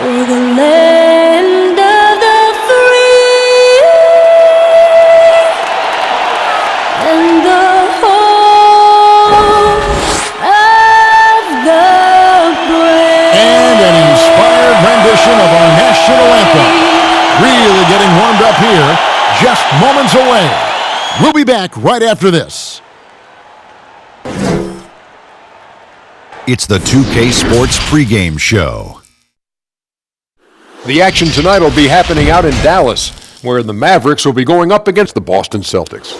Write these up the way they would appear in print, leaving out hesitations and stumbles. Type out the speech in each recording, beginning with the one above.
for the land of the free and the home of the brave. And an inspired rendition of our national anthem. Really getting warmed up here, just moments away. We'll be back right after this. It's the 2K Sports pregame show. The action tonight will be happening out in Dallas, where the Mavericks will be going up against the Boston Celtics.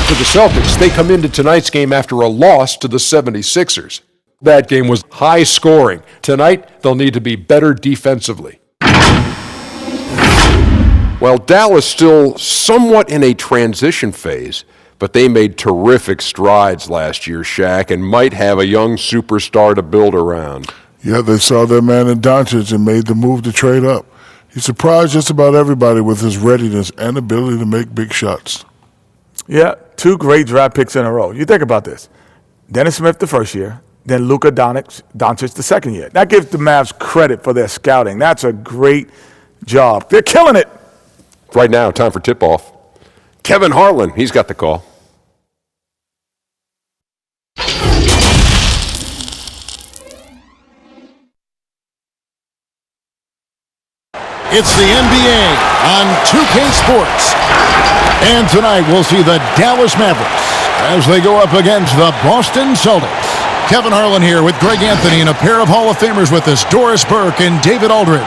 For the Celtics, they come into tonight's game after a loss to the 76ers. That game was high scoring. Tonight, they'll need to be better defensively. Well, Dallas still somewhat in a transition phase, but they made terrific strides last year, Shaq, and might have a young superstar to build around. Yeah, they saw their man in Doncic and made the move to trade up. He surprised just about everybody with his readiness and ability to make big shots. Yeah, 2 great draft picks in a row. You think about this. Dennis Smith the first year, then Luka Doncic the second year. That gives the Mavs credit for their scouting. That's a great job. They're killing it. Right now, time for tip-off. Kevin Harlan, he's got the call. It's the NBA on 2K Sports. And tonight we'll see the Dallas Mavericks as they go up against the Boston Celtics. Kevin Harlan here with Greg Anthony and a pair of Hall of Famers with us, Doris Burke and David Aldridge.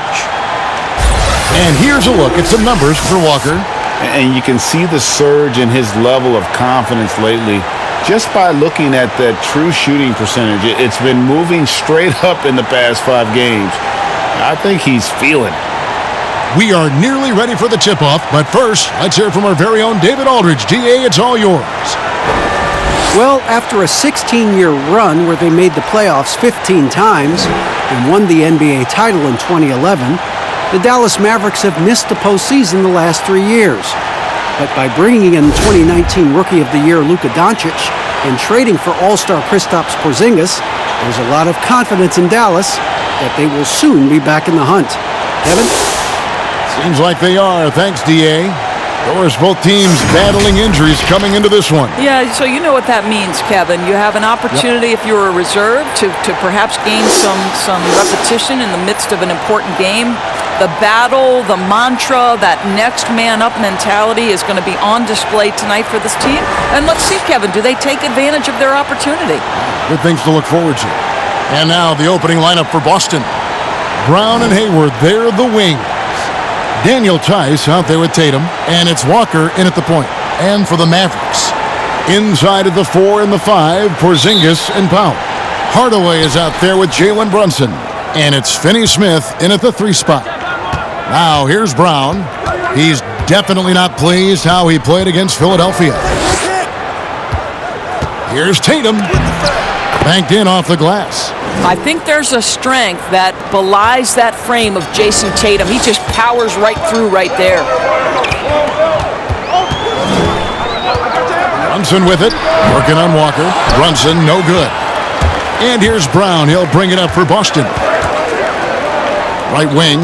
And here's a look at some numbers for Walker. And you can see the surge in his level of confidence lately just by looking at that true shooting percentage. It's been moving straight up in the past 5 games. I think he's feeling it. We are nearly ready for the tip-off, but first, let's hear from our very own David Aldridge. DA, it's all yours. Well, after a 16-year run where they made the playoffs 15 times and won the NBA title in 2011, the Dallas Mavericks have missed the postseason the last 3 years. But by bringing in 2019 Rookie of the Year Luka Doncic and trading for All-Star Kristaps Porzingis, there's a lot of confidence in Dallas that they will soon be back in the hunt. Kevin? Seems like they are. Thanks, D.A. Doris, both teams battling injuries coming into this one. Yeah, so you know what that means, Kevin. You have an opportunity, if you're a reserve, to perhaps gain some repetition in the midst of an important game. The battle, the mantra, that next man up mentality is going to be on display tonight for this team. And let's see, Kevin, do they take advantage of their opportunity? Good things to look forward to. And now the opening lineup for Boston. Brown and Hayward, they're the wings. Daniel Tice out there with Tatum, and it's Walker in at the point. And for the Mavericks, inside of the 4 and the 5, Porzingis and Powell. Hardaway is out there with Jalen Brunson, and it's Finney-Smith in at the 3 spot. Now here's Brown. He's definitely not pleased how he played against Philadelphia. Here's Tatum, banked in off the glass. I think there's a strength that belies that frame of Jason Tatum. He just powers right through right there. Brunson with it, working on Walker. Brunson, no good. And here's Brown. He'll bring it up for Boston. Right wing.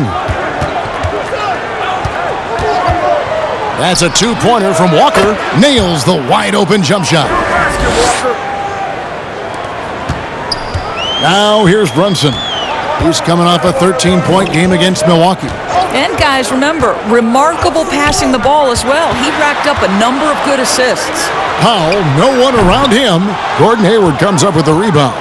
That's a 2-pointer from Walker. Nails the wide-open jump shot. Now here's Brunson. He's coming off a 13-point game against Milwaukee. And guys, remember, remarkable passing the ball as well. He racked up a number of good assists. Powell, no one around him. Gordon Hayward comes up with the rebound.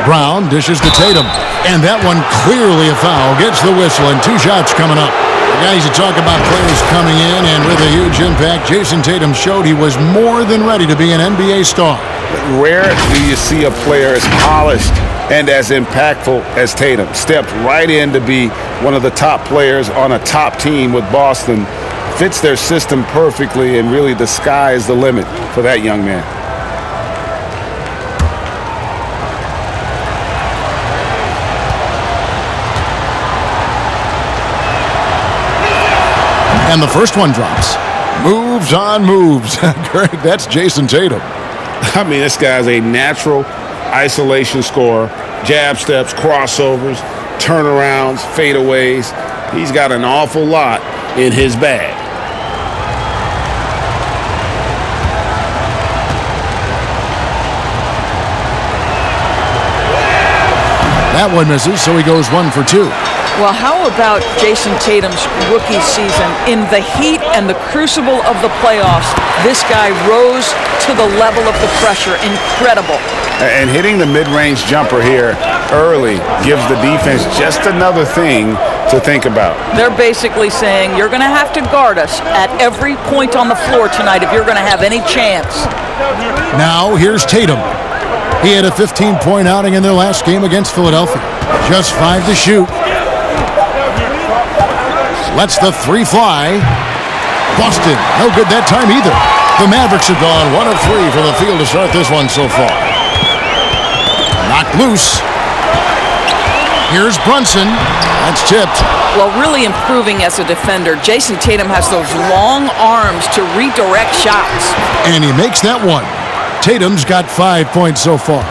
Brown dishes to Tatum. And that one clearly a foul. Gets the whistle and 2 shots coming up. Guys, you talk about players coming in and with a huge impact. Jason Tatum showed he was more than ready to be an NBA star. Rare do you see a player as polished and as impactful as Tatum. Stepped right in to be one of the top players on a top team with Boston. Fits their system perfectly, and really the sky is the limit for that young man. And the first one drops. Moves on moves. Greg, that's Jason Tatum. I mean, this guy's a natural isolation scorer, jab steps, crossovers, turnarounds, fadeaways. He's got an awful lot in his bag. That one misses, so he goes 1 for 2. Well, how about Jason Tatum's rookie season? In the heat and the crucible of the playoffs, this guy rose to the level of the pressure. Incredible. And hitting the mid-range jumper here early gives the defense just another thing to think about. They're basically saying, you're going to have to guard us at every point on the floor tonight if you're going to have any chance. Now, here's Tatum. He had a 15-point outing in their last game against Philadelphia. Just 5 to shoot. Lets the 3 fly. Boston, no good that time either. The Mavericks have gone 1 of 3 from the field to start this one so far. Knocked loose. Here's Brunson. That's tipped. Well, really improving as a defender. Jason Tatum has those long arms to redirect shots. And he makes that one. Tatum's got 5 points so far.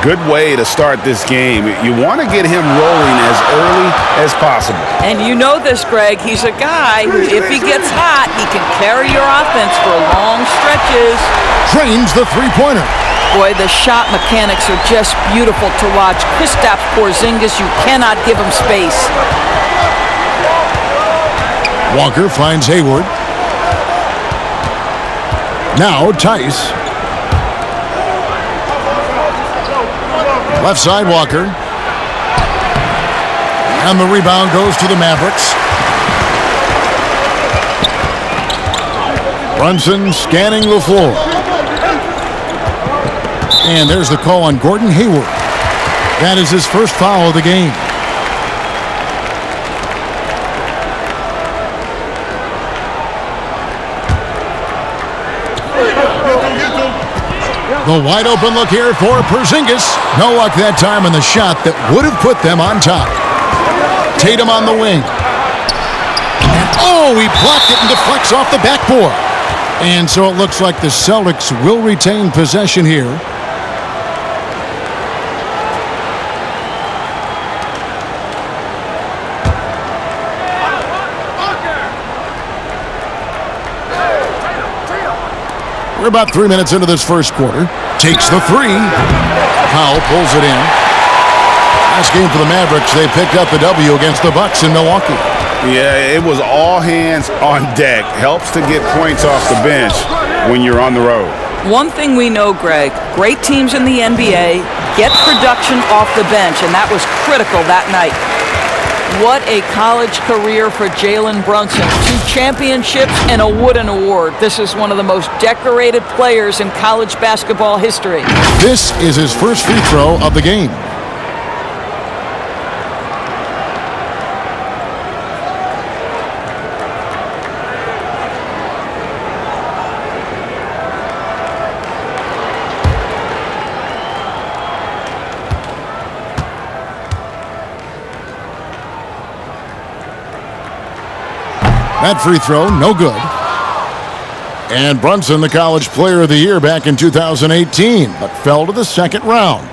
Good way to start this game. You want to get him rolling as early as possible. And you know this, Greg. He's a guy who, if he gets hot, he can carry your offense for long stretches. Trains the three-pointer. Boy, the shot mechanics are just beautiful to watch. Kristaps Porzingis, you cannot give him space. Walker finds Hayward. Now Tice. Left side Walker. And the rebound goes to the Mavericks. Brunson scanning the floor. And there's the call on Gordon Hayward. That is his first foul of the game. The wide open look here for Porzingis. No luck that time on the shot that would have put them on top. Tatum on the wing. And oh, he blocked it and deflects off the backboard. And so it looks like the Celtics will retain possession here. We're about 3 minutes into this first quarter. Takes the 3. Powell pulls it in. Last game for the Mavericks, they picked up the W against the Bucks in Milwaukee. Yeah, it was all hands on deck. Helps to get points off the bench when you're on the road. One thing we know, Greg, great teams in the NBA get production off the bench, and that was critical that night. What a college career for Jalen Brunson. 2 championships and a Wooden Award. This is one of the most decorated players in college basketball history. This is his first free throw of the game. That free throw, no good. And Brunson, the College Player of the Year back in 2018, but fell to the second round.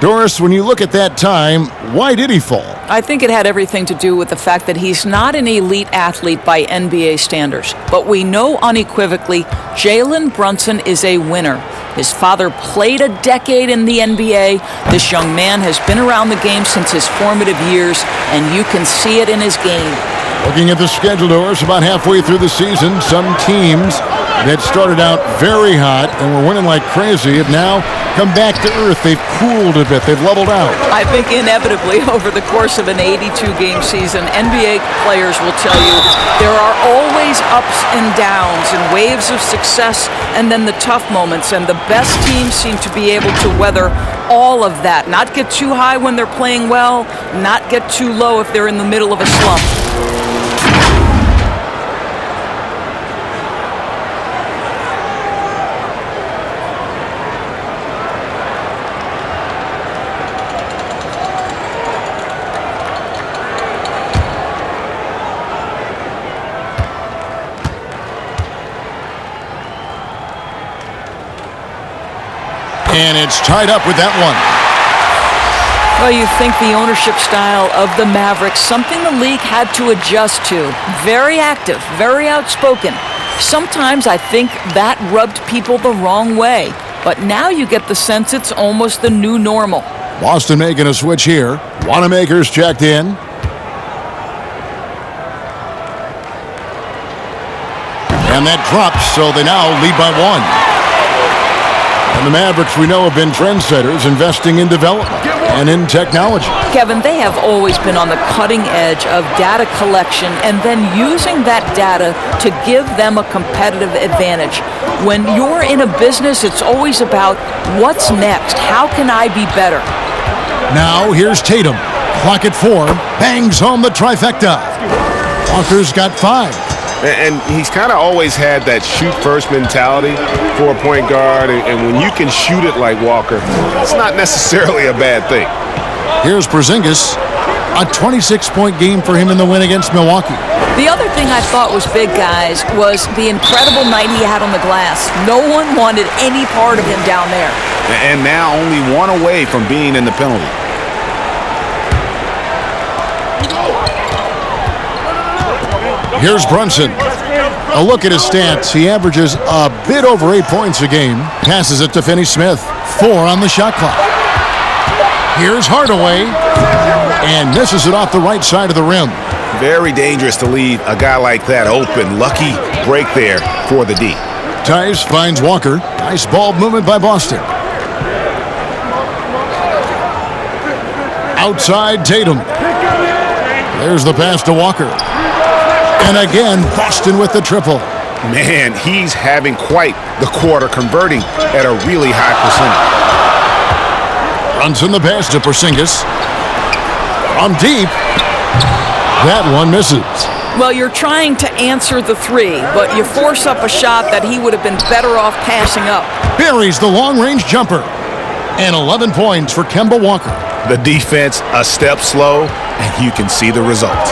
Doris, when you look at that time, why did he fall? I think it had everything to do with the fact that he's not an elite athlete by NBA standards. But we know unequivocally Jalen Brunson is a winner. His father played a decade in the NBA. This young man has been around the game since his formative years, and you can see it in his game. Looking at the schedule, Doris, about halfway through the season, some teams that started out very hot and were winning like crazy have now come back to earth. They've cooled a bit. They've leveled out. I think inevitably over the course of an 82-game season, NBA players will tell you there are always ups and downs and waves of success and then the tough moments. And the best teams seem to be able to weather all of that. Not get too high when they're playing well, not get too low if they're in the middle of a slump. And it's tied up with that one. Well, you think the ownership style of the Mavericks, something the league had to adjust to. Very active, very outspoken. Sometimes I think that rubbed people the wrong way. But now you get the sense it's almost the new normal. Boston making a switch here. Wanamaker's checked in. And that drops, so they now lead by 1. And the Mavericks, we know, have been trendsetters, investing in development and in technology. Kevin, they have always been on the cutting edge of data collection and then using that data to give them a competitive advantage. When you're in a business, it's always about what's next? How can I be better? Now here's Tatum. Clock at 4. Bangs home the trifecta. Walker's got 5. And he's kind of always had that shoot-first mentality for a point guard. And when you can shoot it like Walker, it's not necessarily a bad thing. Here's Porzingis. A 26-point game for him in the win against Milwaukee. The other thing I thought was big, guys, was the incredible night he had on the glass. No one wanted any part of him down there. And now only 1 away from being in the penalty. Here's Brunson. A look at his stats. He averages a bit over 8 points a game. Passes it to Finney-Smith. 4 on the shot clock. Here's Hardaway. And misses it off the right side of the rim. Very dangerous to leave a guy like that open. Lucky break there for the D. Tice finds Walker. Nice ball movement by Boston. Outside Tatum. There's the pass to Walker. And again, Boston with the triple. Man, he's having quite the quarter, converting at a really high percentage. Brunson the pass to Porzingis. From deep. That one misses. Well, you're trying to answer the 3, but you force up a shot that he would have been better off passing up. Buries the long-range jumper. And 11 points for Kemba Walker. The defense a step slow, and you can see the result.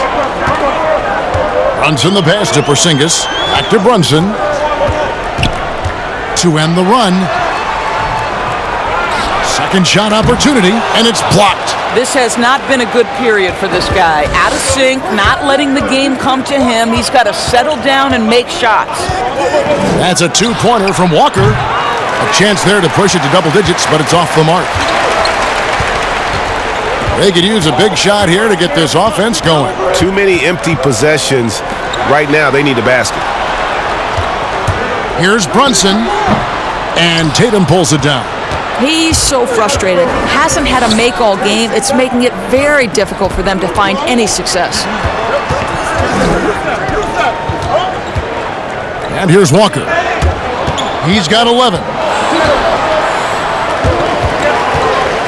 Brunson the pass to Porzingis. Back to Brunson. To end the run. Second shot opportunity, and it's blocked. This has not been a good period for this guy. Out of sync, not letting the game come to him. He's got to settle down and make shots. That's a 2-pointer from Walker. A chance there to push it to double digits, but it's off the mark. They could use a big shot here to get this offense going. Too many empty possessions. Right now, they need a basket. Here's Brunson, and Tatum pulls it down. He's so frustrated. Hasn't had a make all game. It's making it very difficult for them to find any success. And here's Walker. He's got 11.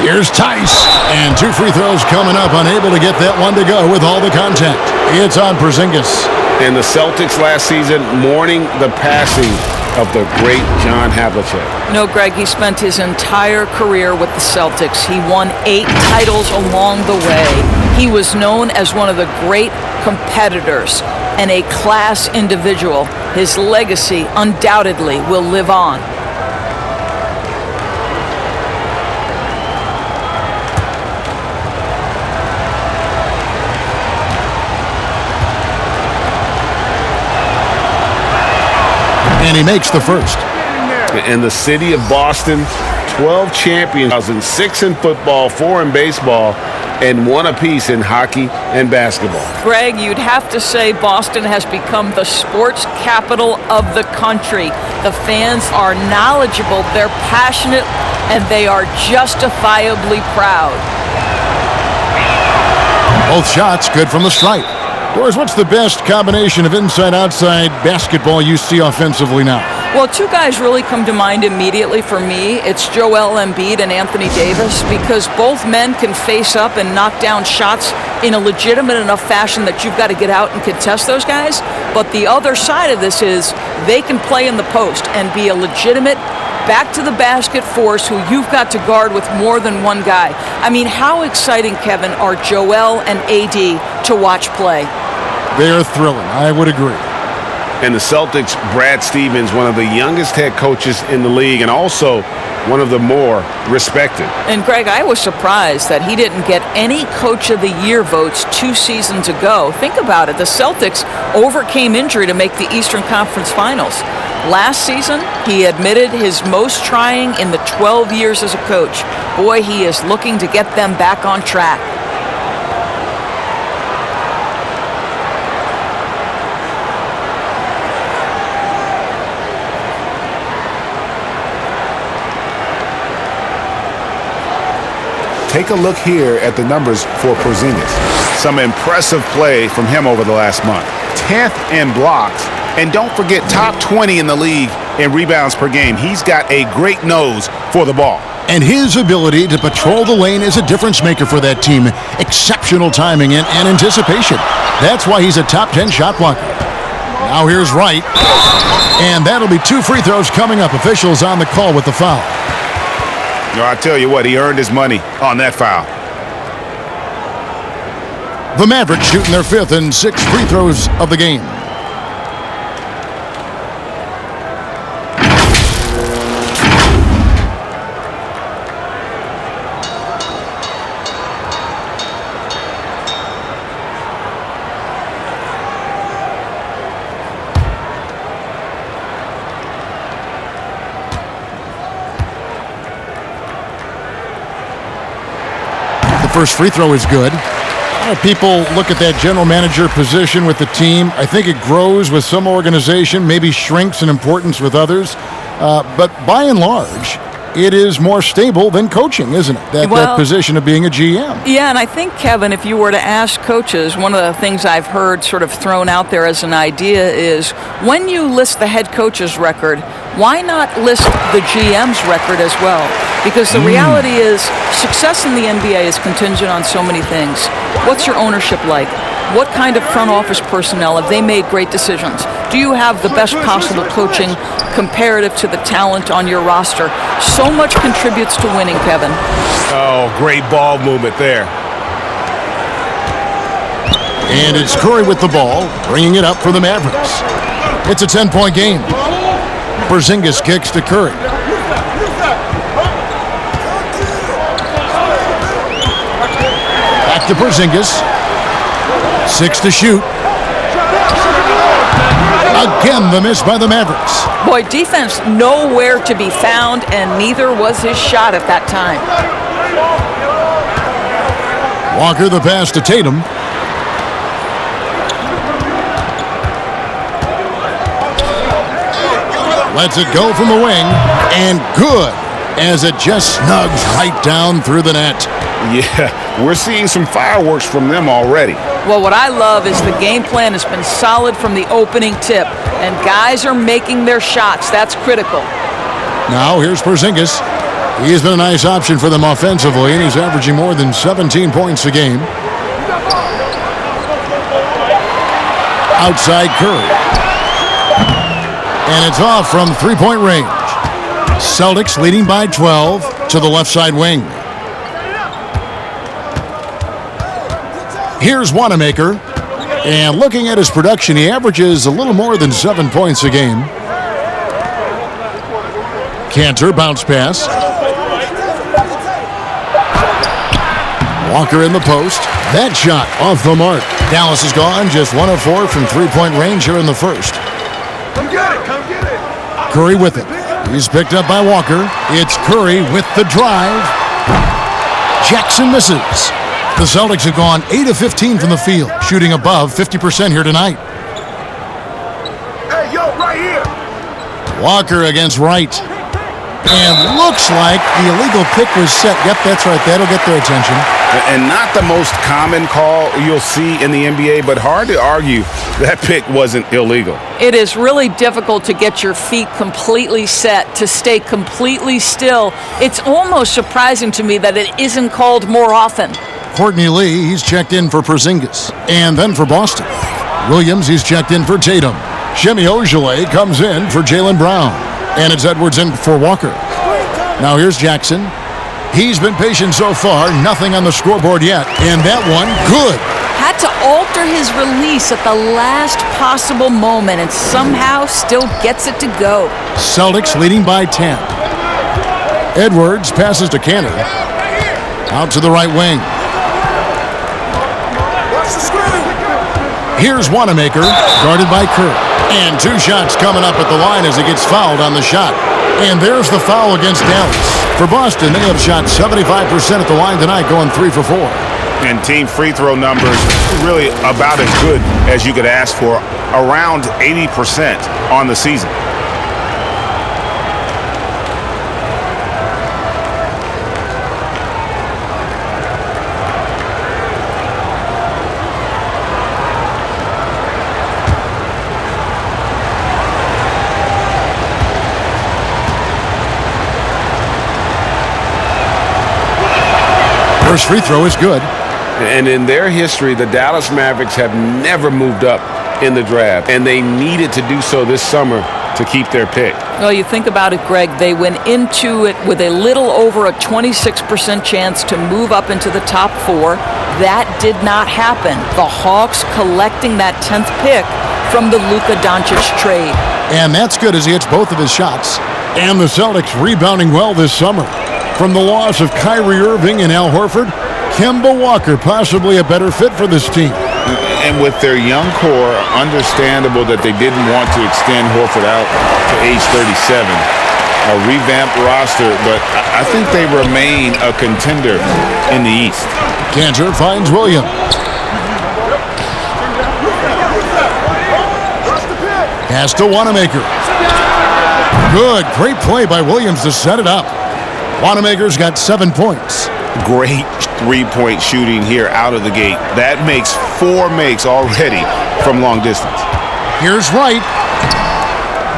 Here's Tice, and 2 free throws coming up, unable to get that one to go with all the contact. It's on Porzingis. And the Celtics last season mourning the passing of the great John Havlicek. No, Greg, he spent his entire career with the Celtics. He won 8 titles along the way. He was known as one of the great competitors and a class individual. His legacy undoubtedly will live on. And he makes the first. And the city of Boston, 12 champions, 6 in football, 4 in baseball, and 1 apiece in hockey and basketball. Greg, you'd have to say Boston has become the sports capital of the country. The fans are knowledgeable, they're passionate, and they are justifiably proud. Both shots good from the stripe. Doris, what's the best combination of inside-outside basketball you see offensively now? Well, 2 guys really come to mind immediately for me. It's Joel Embiid and Anthony Davis, because both men can face up and knock down shots in a legitimate enough fashion that you've got to get out and contest those guys. But the other side of this is they can play in the post and be a legitimate back-to-the-basket force who you've got to guard with more than one guy. I mean, how exciting, Kevin, are Joel and AD to watch play? They're thrilling. I would agree. And the Celtics, Brad Stevens, one of the youngest head coaches in the league and also one of the more respected. And Greg, I was surprised that he didn't get any Coach of the Year votes 2 seasons ago. Think about it. The Celtics overcame injury to make the Eastern Conference Finals. Last season, he admitted his most trying in the 12 years as a coach. Boy, he is looking to get them back on track. Take a look here at the numbers for Porzingis. Some impressive play from him over the last month. 10th in blocks, and don't forget top 20 in the league in rebounds per game. He's got a great nose for the ball. And his ability to patrol the lane is a difference maker for that team. Exceptional timing and anticipation. That's why he's a top 10 shot blocker. Now here's Wright. And that'll be 2 free throws coming up. Officials on the call with the foul. I tell you what, he earned his money on that foul. The Mavericks shooting their 5th and 6th free throws of the game. First free throw is good. A lot of people look at that general manager position with the team. I think it grows with some organization, maybe shrinks in importance with others. But by and large, it is more stable than coaching, isn't it? That position of being a GM. Yeah, and I think, Kevin, if you were to ask coaches, one of the things I've heard sort of thrown out there as an idea is when you list the head coach's record, why not list the GM's record as well? Because the reality is success in the NBA is contingent on so many things. What's your ownership like? What kind of front office personnel? Have they made great decisions? Do you have the best possible coaching comparative to the talent on your roster? So much contributes to winning, Kevin. Oh, great ball movement there. And it's Curry with the ball, bringing it up for the Mavericks. It's a 10-point game. Porzingis kicks to Curry. Back to Porzingis. 6 to shoot. Again, the miss by the Mavericks. Boy, defense nowhere to be found, and neither was his shot at that time. Walker the pass to Tatum. Lets it go from the wing, and good, as it just snugs right down through the net. Yeah, we're seeing some fireworks from them already. Well, what I love is the game plan has been solid from the opening tip, and guys are making their shots. That's critical. Now here's Porzingis. He's been a nice option for them offensively, and he's averaging more than 17 points a game. Outside Curry. And it's off from three-point range. Celtics leading by 12 to the left side wing. Here's Wanamaker. And looking at his production, he averages a little more than 7 points a game. Cantor, bounce pass. Walker in the post. That shot off the mark. Dallas is gone, just 1 of 4 from three-point range here in the first. Curry with it. He's picked up by Walker. It's Curry with the drive. Jackson misses. The Celtics have gone 8 of 15 from the field, shooting above 50% here tonight. Hey, yo, right here. Walker against Wright. And looks like the illegal pick was set. Yep, that's right. That'll get their attention. And not the most common call you'll see in the NBA, but hard to argue that pick wasn't illegal. It is really difficult to get your feet completely set, to stay completely still. It's almost surprising to me that it isn't called more often. Courtney Lee, he's checked in for Porzingis. And then for Boston. Williams, he's checked in for Tatum. Shemi Ojeleye comes in for Jaylen Brown. And it's Edwards in for Walker. Now here's Jackson. He's been patient so far. Nothing on the scoreboard yet. And that one, good. Had to alter his release at the last possible moment and somehow still gets it to go. Celtics leading by 10. Edwards passes to Cantor. Out to the right wing. Here's Wanamaker, guarded by Kerr. And 2 shots coming up at the line as he gets fouled on the shot. And there's the foul against Dallas. For Boston, they have shot 75% at the line tonight, going 3 for 4. And team free throw numbers really about as good as you could ask for, around 80% on the season. First free throw is good. And in their history, the Dallas Mavericks have never moved up in the draft, and they needed to do so this summer to keep their pick. Well, you think about it, Greg, they went into it with a little over a 26% chance to move up into the top 4. That did not happen. The Hawks collecting that 10th pick from the Luka Doncic trade. And that's good as he hits both of his shots. And the Celtics rebounding well this summer. From the loss of Kyrie Irving and Al Horford, Kemba Walker possibly a better fit for this team. And with their young core, understandable that they didn't want to extend Horford out to age 37. A revamped roster, but I think they remain a contender in the East. Cantor finds Williams. Pass to Wanamaker. Good, great play by Williams to set it up. Wanamaker's got 7 points. Great three-point shooting here out of the gate. That makes 4 makes already from long distance. Here's Wright.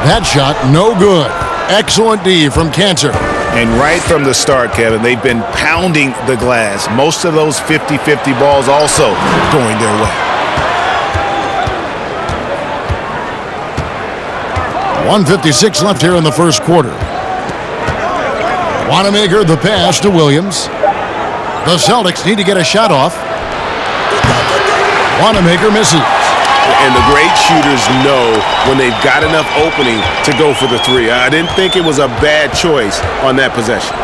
That shot, no good. Excellent D from Cantor. And right from the start, Kevin, they've been pounding the glass. Most of those 50-50 balls also going their way. 1:56 left here in the first quarter. Wanamaker the pass to Williams. The Celtics need to get a shot off. Wanamaker misses. And the great shooters know when they've got enough opening to go for the 3. I didn't think it was a bad choice on that possession.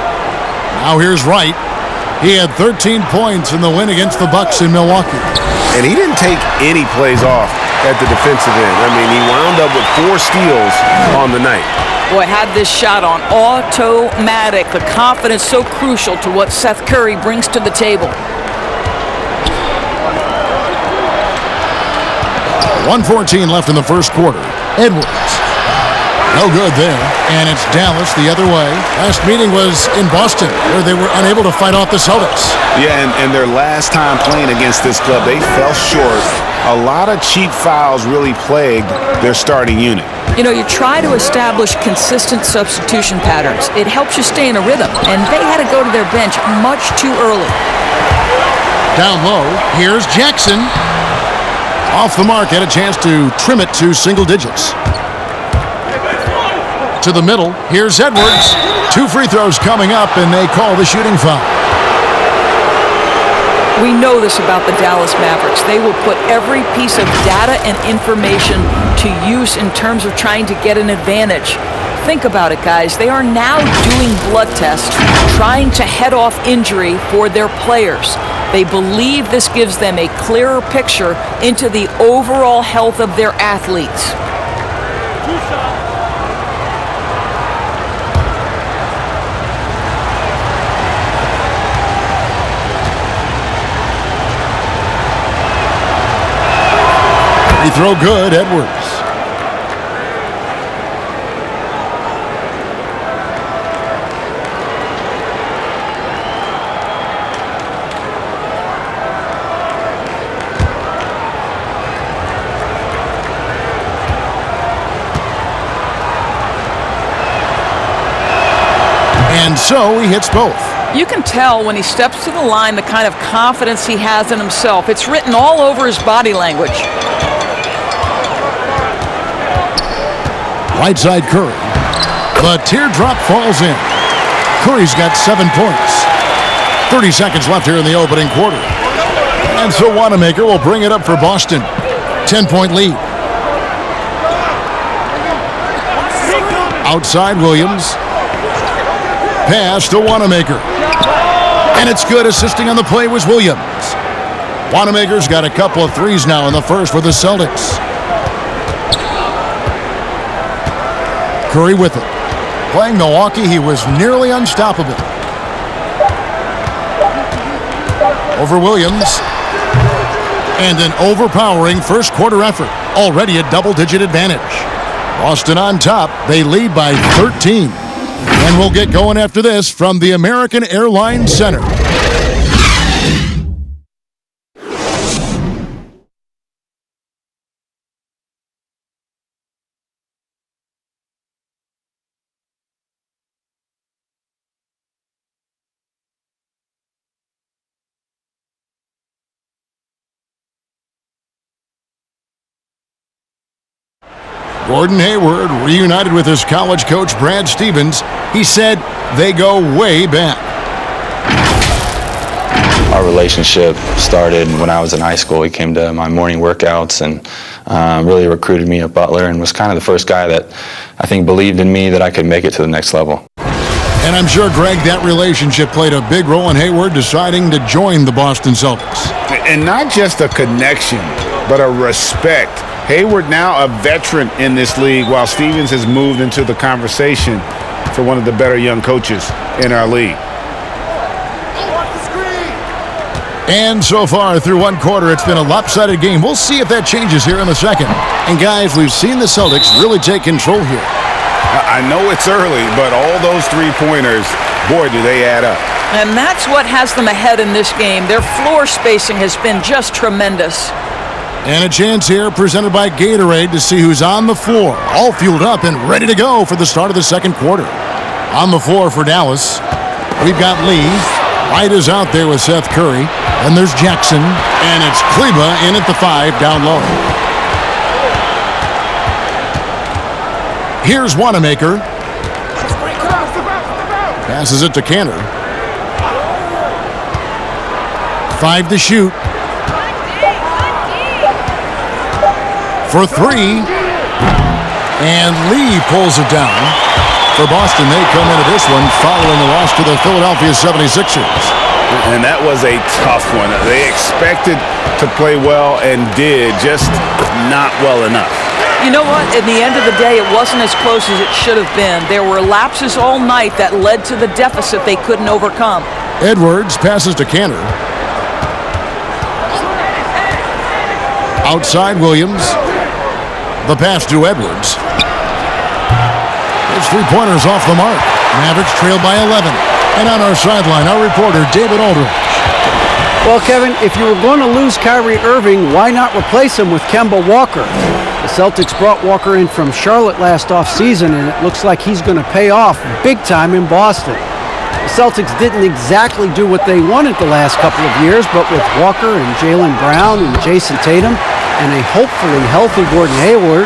Now here's Wright. He had 13 points in the win against the Bucks in Milwaukee. And he didn't take any plays off at the defensive end. I mean, he wound up with 4 steals on the night. Boy, had this shot on automatic. The confidence so crucial to what Seth Curry brings to the table. 1:14 left in the first quarter. Edwards. No good there. And it's Dallas the other way. Last meeting was in Boston, where they were unable to fight off the Celtics. Yeah, and their last time playing against this club, they fell short. A lot of cheap fouls really plagued their starting unit. You know, you try to establish consistent substitution patterns. It helps you stay in a rhythm, and they had to go to their bench much too early. Down low, here's Jackson. Off the mark, had a chance to trim it to single digits. To the middle, here's Edwards. 2 free throws coming up, and they call the shooting foul. We know this about the Dallas Mavericks. They will put every piece of data and information to use in terms of trying to get an advantage. Think about it, guys. They are now doing blood tests, trying to head off injury for their players. They believe this gives them a clearer picture into the overall health of their athletes. Free throw good, Edwards. And so he hits both. You can tell when he steps to the line the kind of confidence he has in himself. It's written all over his body language. Right side Curry. The teardrop falls in. Curry's got 7 points. 30 seconds left here in the opening quarter. And so Wanamaker will bring it up for Boston. 10-point lead. Outside Williams. Pass to Wanamaker. And it's good. Assisting on the play was Williams. Wanamaker's got a couple of threes now in the first for the Celtics. Curry with it. Playing Milwaukee, he was nearly unstoppable. Over Williams. And an overpowering first quarter effort. Already a double-digit advantage. Boston on top. They lead by 13. And we'll get going after this from the American Airlines Center. Gordon Hayward reunited with his college coach Brad Stevens. He said they go way back. Our relationship started when I was in high school. He came to my morning workouts and really recruited me at Butler and was kind of the first guy that I think believed in me that I could make it to the next level. And I'm sure, Greg, that relationship played a big role in Hayward deciding to join the Boston Celtics. And not just a connection, but a respect. Hayward now a veteran in this league, while Stevens has moved into the conversation for one of the better young coaches in our league. And so far through one quarter, it's been a lopsided game. We'll see if that changes here in the second. And guys, we've seen the Celtics really take control here. I know it's early, but all those three-pointers, boy, do they add up. And that's what has them ahead in this game. Their floor spacing has been just tremendous. And a chance here presented by Gatorade to see who's on the floor. All fueled up and ready to go for the start of the second quarter. On the floor for Dallas, we've got Lee. White is out there with Seth Curry. And there's Jackson. And it's Kleba in at the 5 down low. Here's Wanamaker. Passes it to Cantor. 5 to shoot. For 3. And Lee pulls it down. For Boston, they come into this one following a loss to the Philadelphia 76ers. And that was a tough one. They expected to play well and did, just not well enough. You know what? At the end of the day, it wasn't as close as it should have been. There were lapses all night that led to the deficit they couldn't overcome. Edwards passes to Cantor. Outside Williams. The pass to Edwards. His three-pointers off the mark. Mavericks trail by 11. And on our sideline, our reporter, David Aldridge. Well, Kevin, if you were going to lose Kyrie Irving, why not replace him with Kemba Walker? The Celtics brought Walker in from Charlotte last offseason, and it looks like he's going to pay off big time in Boston. The Celtics didn't exactly do what they wanted the last couple of years, but with Walker and Jaylen Brown and Jason Tatum and a hopefully healthy Gordon Hayward,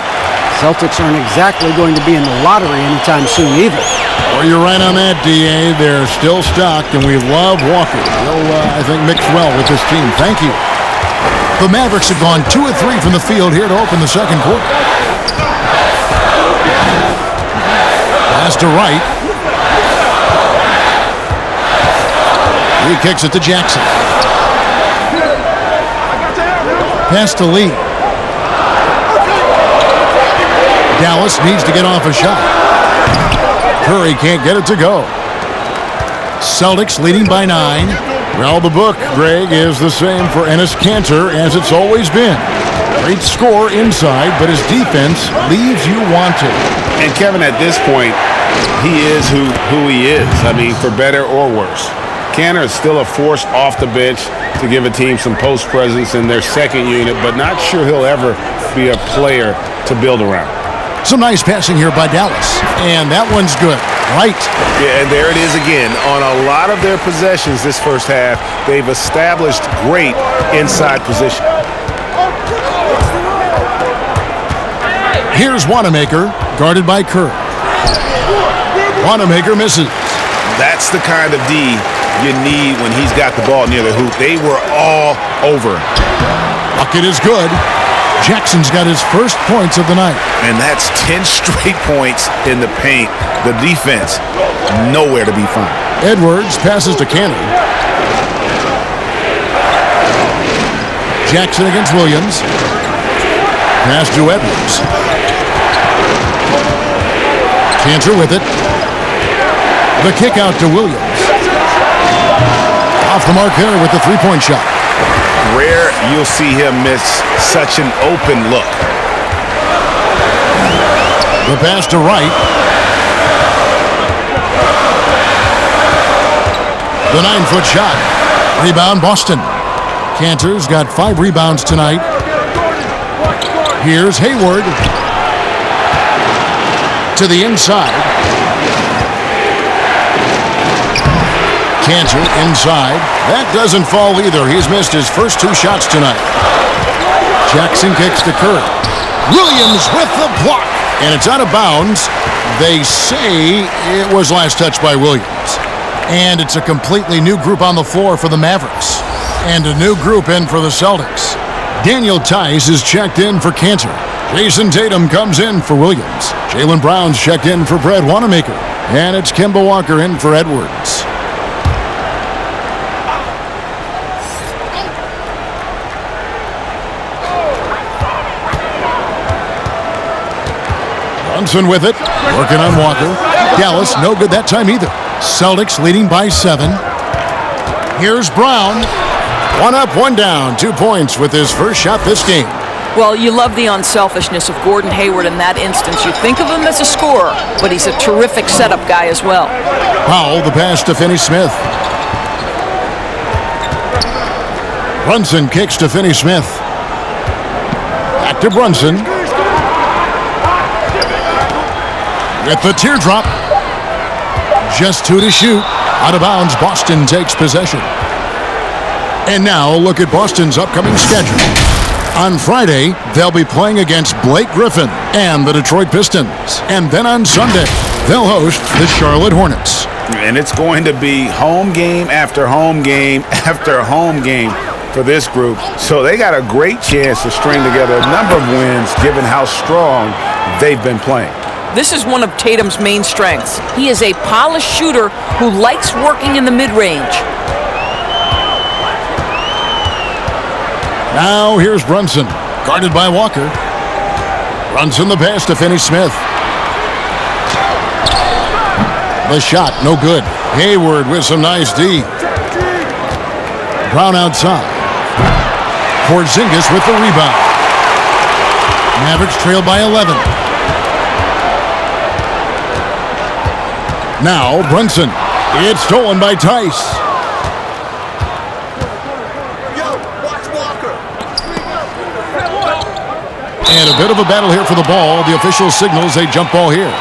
Celtics aren't exactly going to be in the lottery anytime soon either. Well, you're right on that, D.A. They're still stocked, and we love Walker. He'll, I think, mix well with this team. Thank you. The Mavericks have gone 2 of 3 from the field here to open the second quarter. Pass to Wright. He kicks it to Jackson. Pass to Lee. Dallas needs to get off a shot. Curry can't get it to go. Celtics leading by 9. Well, the book, Greg, is the same for Enes Kanter as it's always been. Great score inside, but his defense leaves you wanting. And Kevin, at this point, he is who he is. I mean, for better or worse. Kanter is still a force off the bench to give a team some post presence in their second unit, but not sure he'll ever be a player to build around. Some nice passing here by Dallas. And that one's good. Right. Yeah, and there it is again. On a lot of their possessions this first half, they've established great inside position. Here's Wanamaker, guarded by Kerr. Wanamaker misses. That's the kind of D you need when he's got the ball near the hoop. They were all over him. Bucket is good. Jackson's got his first points of the night. And that's 10 straight points in the paint. The defense, nowhere to be found. Edwards passes to Cantor. Jackson against Williams. Pass to Edwards. Cantor with it. The kick out to Williams. Off the mark there with the three-point shot. Rare you'll see him miss such an open look. The pass to Wright. The 9-foot shot. Rebound Boston. Cantor's got 5 rebounds tonight. Here's Hayward. To the inside. Cantor inside. That doesn't fall either. He's missed his first 2 shots tonight. Jackson kicks to Curry. Williams with the block. And it's out of bounds. They say it was last touched by Williams. And it's a completely new group on the floor for the Mavericks. And a new group in for the Celtics. Daniel Tice is checked in for Cantor. Jason Tatum comes in for Williams. Jaylen Brown's checked in for Brad Wanamaker. And it's Kemba Walker in for Edwards. Brunson with it. Working on Walker. Dallas, no good that time either. Celtics leading by 7. Here's Brown. 1 up, 1 down. 2 points with his first shot this game. Well, you love the unselfishness of Gordon Hayward in that instance. You think of him as a scorer, but he's a terrific setup guy as well. Powell, the pass to Finney-Smith. Brunson kicks to Finney-Smith. Back to Brunson. With the teardrop. Just 2 to shoot. Out of bounds, Boston takes possession. And now look at Boston's upcoming schedule. On Friday, they'll be playing against Blake Griffin and the Detroit Pistons. And then on Sunday, they'll host the Charlotte Hornets. And it's going to be home game after home game after home game for this group. So they got a great chance to string together a number of wins given how strong they've been playing. This is one of Tatum's main strengths. He is a polished shooter who likes working in the mid-range. Now here's Brunson, guarded by Walker. Brunson the pass to Finney-Smith. The shot, no good. Hayward with some nice D. Brown outside. Porzingis with the rebound. Mavericks trail by 11. Now Brunson. It's stolen by Tice. And a bit of a battle here for the ball. The official signals a jump ball here.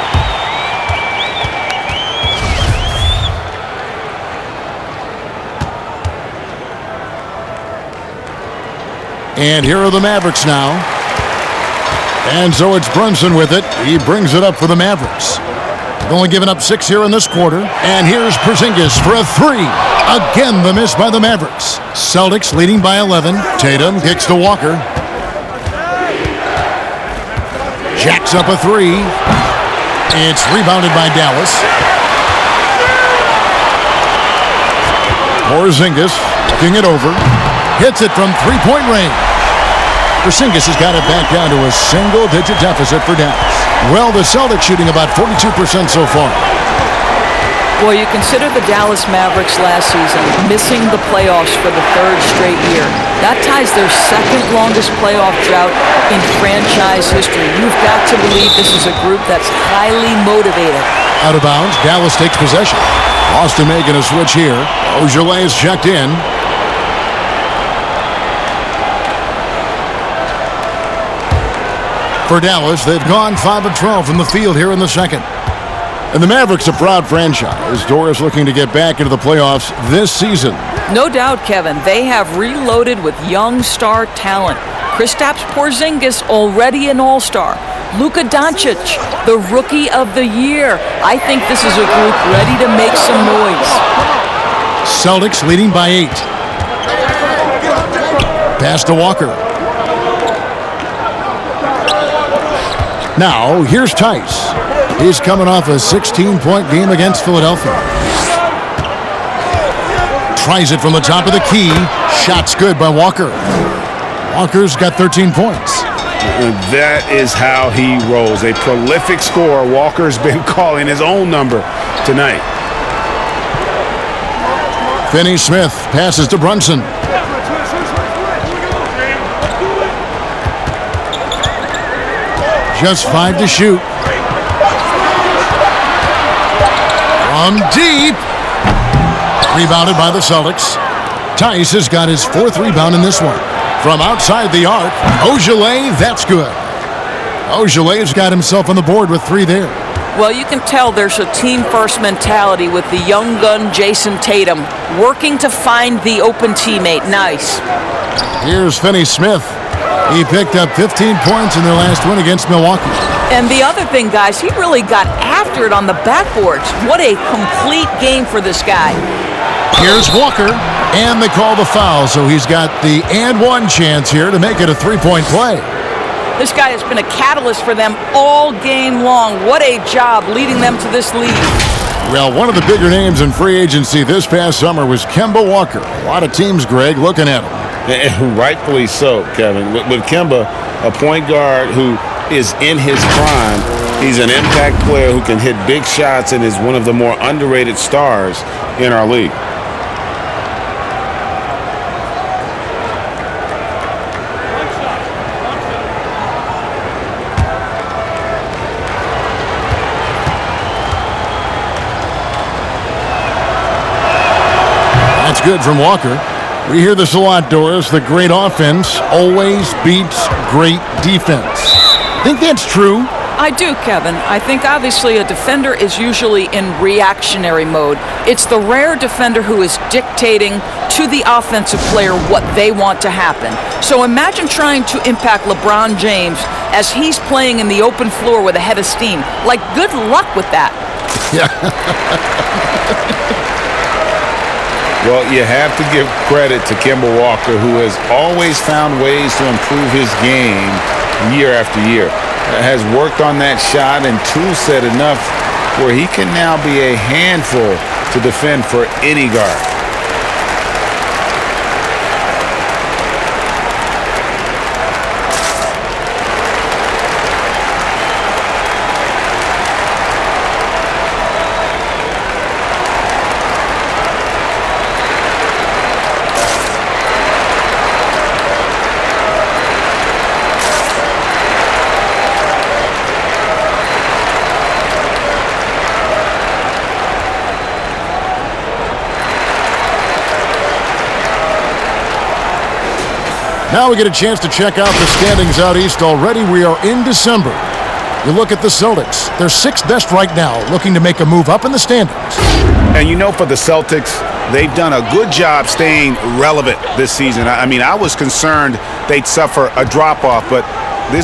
And here are the Mavericks now. And so it's Brunson with it. He brings it up for the Mavericks. They've only given up 6 here in this quarter. And here's Porzingis for a 3. Again, the miss by the Mavericks. Celtics leading by 11. Tatum kicks to Walker. Jacks up a 3. It's rebounded by Dallas. Porzingis looking it over. Hits it from 3-point range. Porzingis has got it back down to a single-digit deficit for Dallas. Well, the Celtics shooting about 42% so far. Well, you consider the Dallas Mavericks last season missing the playoffs for the 3rd straight year. That ties their 2nd longest playoff drought in franchise history. You've got to believe this is a group that's highly motivated. Out of bounds, Dallas takes possession. Boston making a switch here. Ojeleye is checked in. For Dallas, they've gone 5 of 12 from the field here in the 2nd. And the Mavericks, a proud franchise. Doris looking to get back into the playoffs this season. No doubt, Kevin. They have reloaded with young star talent. Kristaps Porzingis, already an all-star. Luka Doncic, the Rookie of the Year. I think this is a group ready to make some noise. Celtics leading by 8. Pass to Walker. Now, here's Tice. He's coming off a 16-point game against Philadelphia. Tries it from the top of the key. Shot's good by Walker. Walker's got 13 points. And that is how he rolls. A prolific scorer. Walker's been calling his own number tonight. Finney-Smith passes to Brunson. Just 5 to shoot. From deep. Rebounded by the Celtics. Tice has got his 4th rebound in this one. From outside the arc, Ogilvy, that's good. Ogilvy's got himself on the board with 3 there. Well, you can tell there's a team-first mentality with the young gun Jason Tatum working to find the open teammate. Nice. Here's Finney-Smith. He picked up 15 points in their last win against Milwaukee. And the other thing, guys, he really got after it on the backboards. What a complete game for this guy. Here's Walker, and they call the foul, so he's got the and one chance here to make it a 3-point play. This guy has been a catalyst for them all game long. What a job leading them to this lead. Well, one of the bigger names in free agency this past summer was Kemba Walker. A lot of teams, Greg, looking at him. And rightfully so, Kevin. With Kemba, a point guard who is in his prime, he's an impact player who can hit big shots and is one of the more underrated stars in our league. That's good from Walker. We hear this a lot, Doris. The great offense always beats great defense. Think that's true? I do, Kevin. I think obviously a defender is usually in reactionary mode. It's the rare defender who is dictating to the offensive player what they want to happen. So imagine trying to impact LeBron James as he's playing in the open floor with a head of steam. Like, good luck with that. Yeah. Well, you have to give credit to Kemba Walker, who has always found ways to improve his game year after year. Has worked on that shot and tool set enough where he can now be a handful to defend for any guard. Now we get a chance to check out the standings out east already. We are in December. You look at the Celtics. They're 6th best right now, looking to make a move up in the standings. And you know, for the Celtics, they've done a good job staying relevant this season. I mean, I was concerned they'd suffer a drop-off, but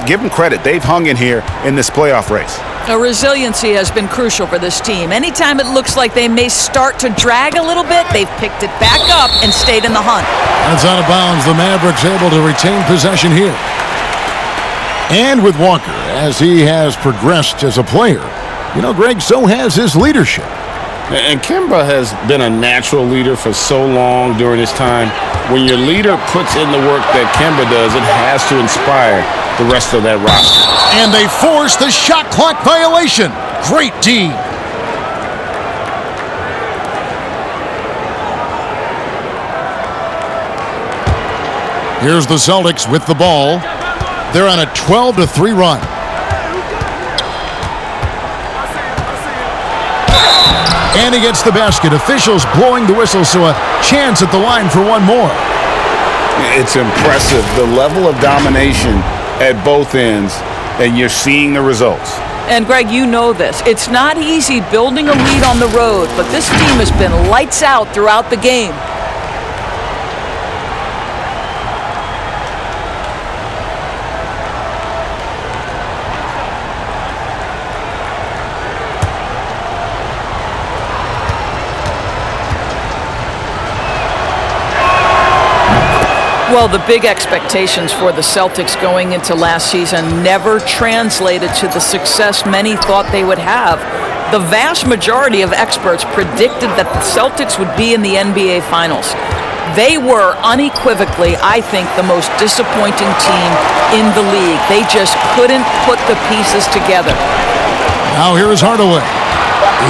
give them credit. They've hung in here in this playoff race. Resiliency has been crucial for this team. Anytime it looks like they may start to drag a little bit, they've picked it back up and stayed in the hunt. That's out of bounds. The Mavericks able to retain possession here. And with Walker, as he has progressed as a player, you know, Greg, so has his leadership. And Kemba has been a natural leader for so long during his time. When your leader puts in the work that Kemba does, it has to inspire the rest of that roster. And they force the shot clock violation. Great D. Here's the Celtics with the ball. They're on a 12-3 run. And he gets the basket. Officials blowing the whistle, so a chance at the line for one more. It's impressive, the level of domination at both ends, and you're seeing the results. And Greg, you know this. It's not easy building a lead on the road, but this team has been lights out throughout the game. Well, the big expectations for the Celtics going into last season never translated to the success many thought they would have. The vast majority of experts predicted that the Celtics would be in the NBA Finals. They were unequivocally, I think, the most disappointing team in the league. They just couldn't put the pieces together. Now here is Hardaway.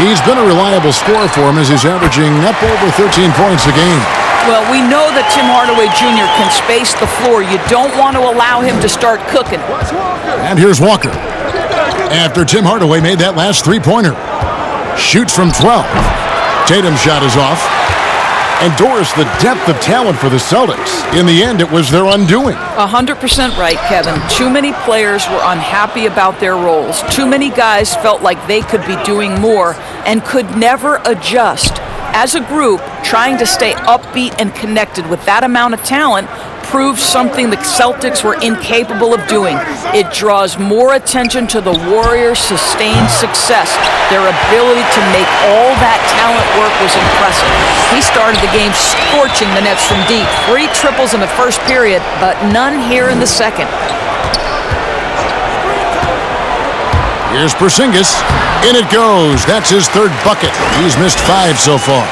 He's been a reliable scorer for him as he's averaging up over 13 points a game. Well, we know that Tim Hardaway Jr. can space the floor. You don't want to allow him to start cooking. And here's Walker. After Tim Hardaway made that last three-pointer. Shoots from 12. Tatum's shot is off. And Doris, the depth of talent for the Celtics. In the end, it was their undoing. 100% right, Kevin. Too many players were unhappy about their roles. Too many guys felt like they could be doing more and could never adjust. As a group, trying to stay upbeat and connected with that amount of talent proves something the Celtics were incapable of doing. It draws more attention to the Warriors' sustained success. Their ability to make all that talent work was impressive. He started the game scorching the Nets from deep. 3 triples in the first period, but none here in the second. Here's Porzingis. In it goes. That's his third bucket. He's missed 5 so far.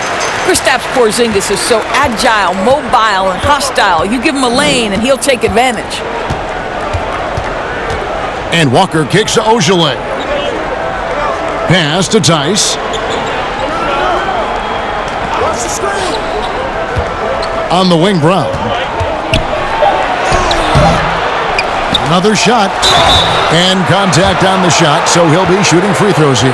Kristaps Porzingis is so agile, mobile, and hostile. You give him a lane, and he'll take advantage. And Walker kicks to Ojale. Pass to Tice. On the wing, Brown. Another shot. And contact on the shot, so he'll be shooting free throws here.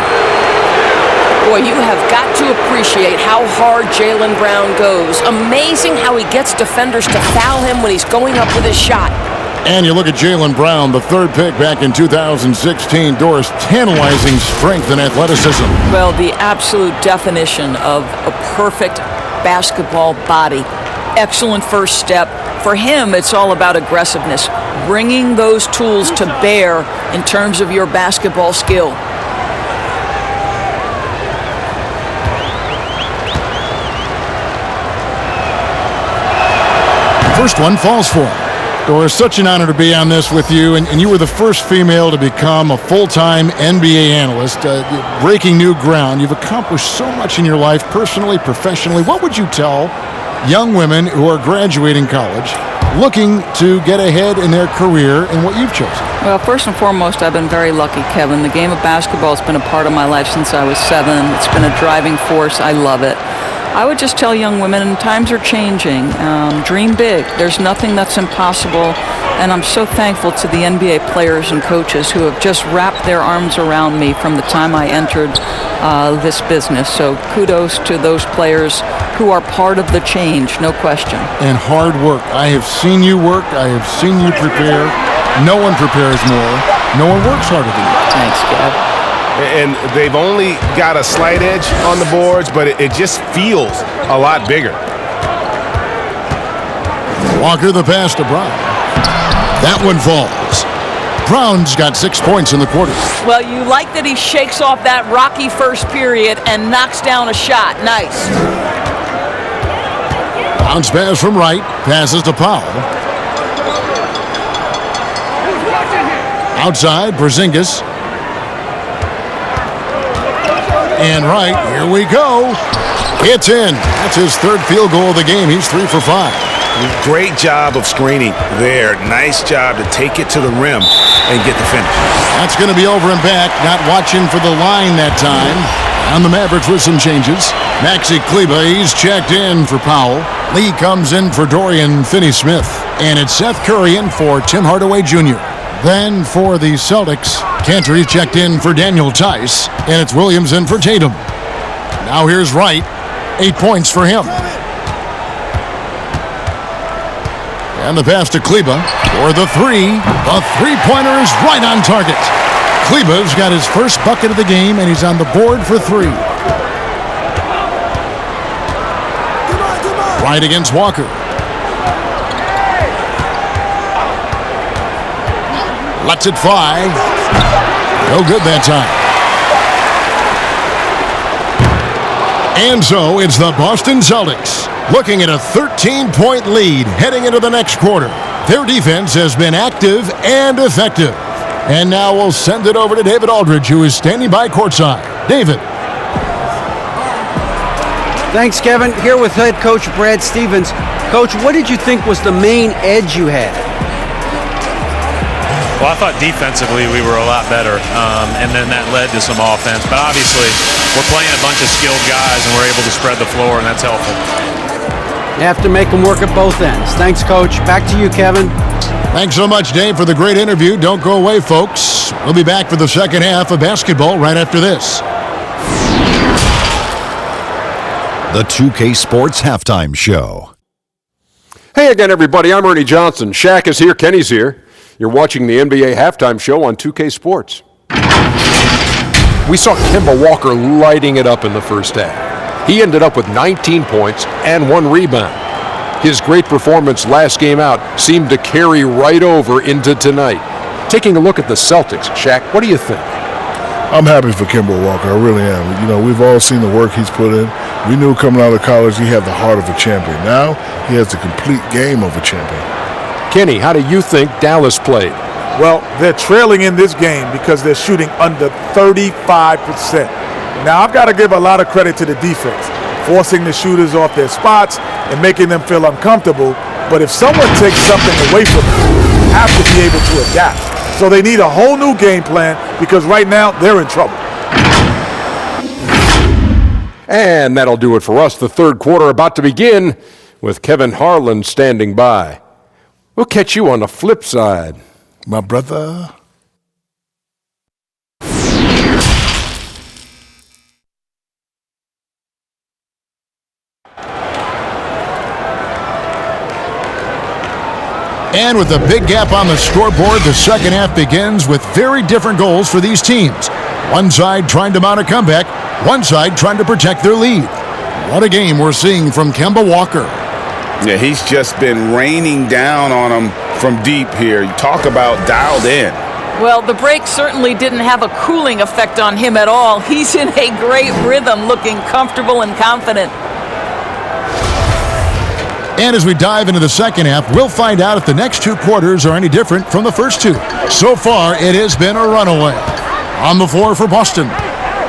Boy, you have got to appreciate how hard Jaylen Brown goes. Amazing how he gets defenders to foul him when he's going up with his shot. And you look at Jaylen Brown, the third pick back in 2016. Doris, tantalizing strength and athleticism. Well, the absolute definition of a perfect basketball body. Excellent first step. For him, it's all about aggressiveness, bringing those tools to bear in terms of your basketball skill. First one falls for him. Doris, such an honor to be on this with you, and you were the first female to become a full-time NBA analyst, breaking new ground. You've accomplished so much in your life, personally, professionally. What would you tell young women who are graduating college, looking to get ahead in their career in what you've chosen? Well, first and foremost, I've been very lucky, Kevin. The game of basketball has been a part of my life since I was 7. It's been a driving force. I love it. I would just tell young women, times are changing. Dream big. There's nothing that's impossible. And I'm so thankful to the NBA players and coaches who have just wrapped their arms around me from the time I entered this business. So kudos to those players who are part of the change, no question. And hard work. I have seen you work. I have seen you prepare. No one prepares more. No one works harder than you. Thanks, Kev. And they've only got a slight edge on the boards, but it just feels a lot bigger. Walker the pass to Brown. That one falls. Brown's got 6 points in the quarter. Well, you like that he shakes off that rocky first period and knocks down a shot. Nice. Bounce pass from right. Passes to Powell. Outside, Porzingis. And right, here we go. It's in. That's his third field goal of the game. He's 3 for 5. Great job of screening there. Nice job to take it to the rim and get the finish. That's going to be over and back. Not watching for the line that time. On the Mavericks with some changes. Maxi Kleber, he's checked in for Powell. Lee comes in for Dorian Finney-Smith. And it's Seth Curry in for Tim Hardaway Jr. Then for the Celtics, Cantor checked in for Daniel Tice, and it's Williams in for Tatum. Now here's Wright, 8 points for him. And the pass to Kleber for the 3. The three-pointer is right on target. Kleber's got his first bucket of the game, and he's on the board for 3. Right against Walker. Lets it fly. No good that time. And so it's the Boston Celtics looking at a 13-point lead heading into the next quarter. Their defense has been active and effective. And now we'll send it over to David Aldridge, who is standing by courtside. David. Thanks, Kevin. Here with head coach Brad Stevens. Coach, what did you think was the main edge you had? Well, I thought defensively we were a lot better, and then that led to some offense. But obviously, we're playing a bunch of skilled guys, and we're able to spread the floor, and that's helpful. You have to make them work at both ends. Thanks, Coach. Back to you, Kevin. Thanks so much, Dave, for the great interview. Don't go away, folks. We'll be back for the second half of basketball right after this. The 2K Sports Halftime Show. Hey again, everybody. I'm Ernie Johnson. Shaq is here. Kenny's here. You're watching the NBA Halftime Show on 2K Sports. We saw Kemba Walker lighting it up in the first half. He ended up with 19 points and 1 rebound. His great performance last game out seemed to carry right over into tonight. Taking a look at the Celtics, Shaq, what do you think? I'm happy for Kemba Walker. I really am. You know, we've all seen the work he's put in. We knew coming out of college he had the heart of a champion. Now he has the complete game of a champion. Kenny, how do you think Dallas played? Well, they're trailing in this game because they're shooting under 35%. Now, I've got to give a lot of credit to the defense, forcing the shooters off their spots and making them feel uncomfortable. But if someone takes something away from them, you have to be able to adapt. So they need a whole new game plan because right now they're in trouble. And that'll do it for us. The third quarter about to begin with Kevin Harlan standing by. We'll catch you on the flip side, my brother. And with a big gap on the scoreboard, the second half begins with very different goals for these teams. One side trying to mount a comeback, one side trying to protect their lead. What a game we're seeing from Kemba Walker. Yeah, he's just been raining down on him from deep here. You talk about dialed in. Well, the break certainly didn't have a cooling effect on him at all. He's in a great rhythm, looking comfortable and confident. And as we dive into the second half, we'll find out if the next two quarters are any different from the first two. So far, it has been a runaway. On the floor for Boston,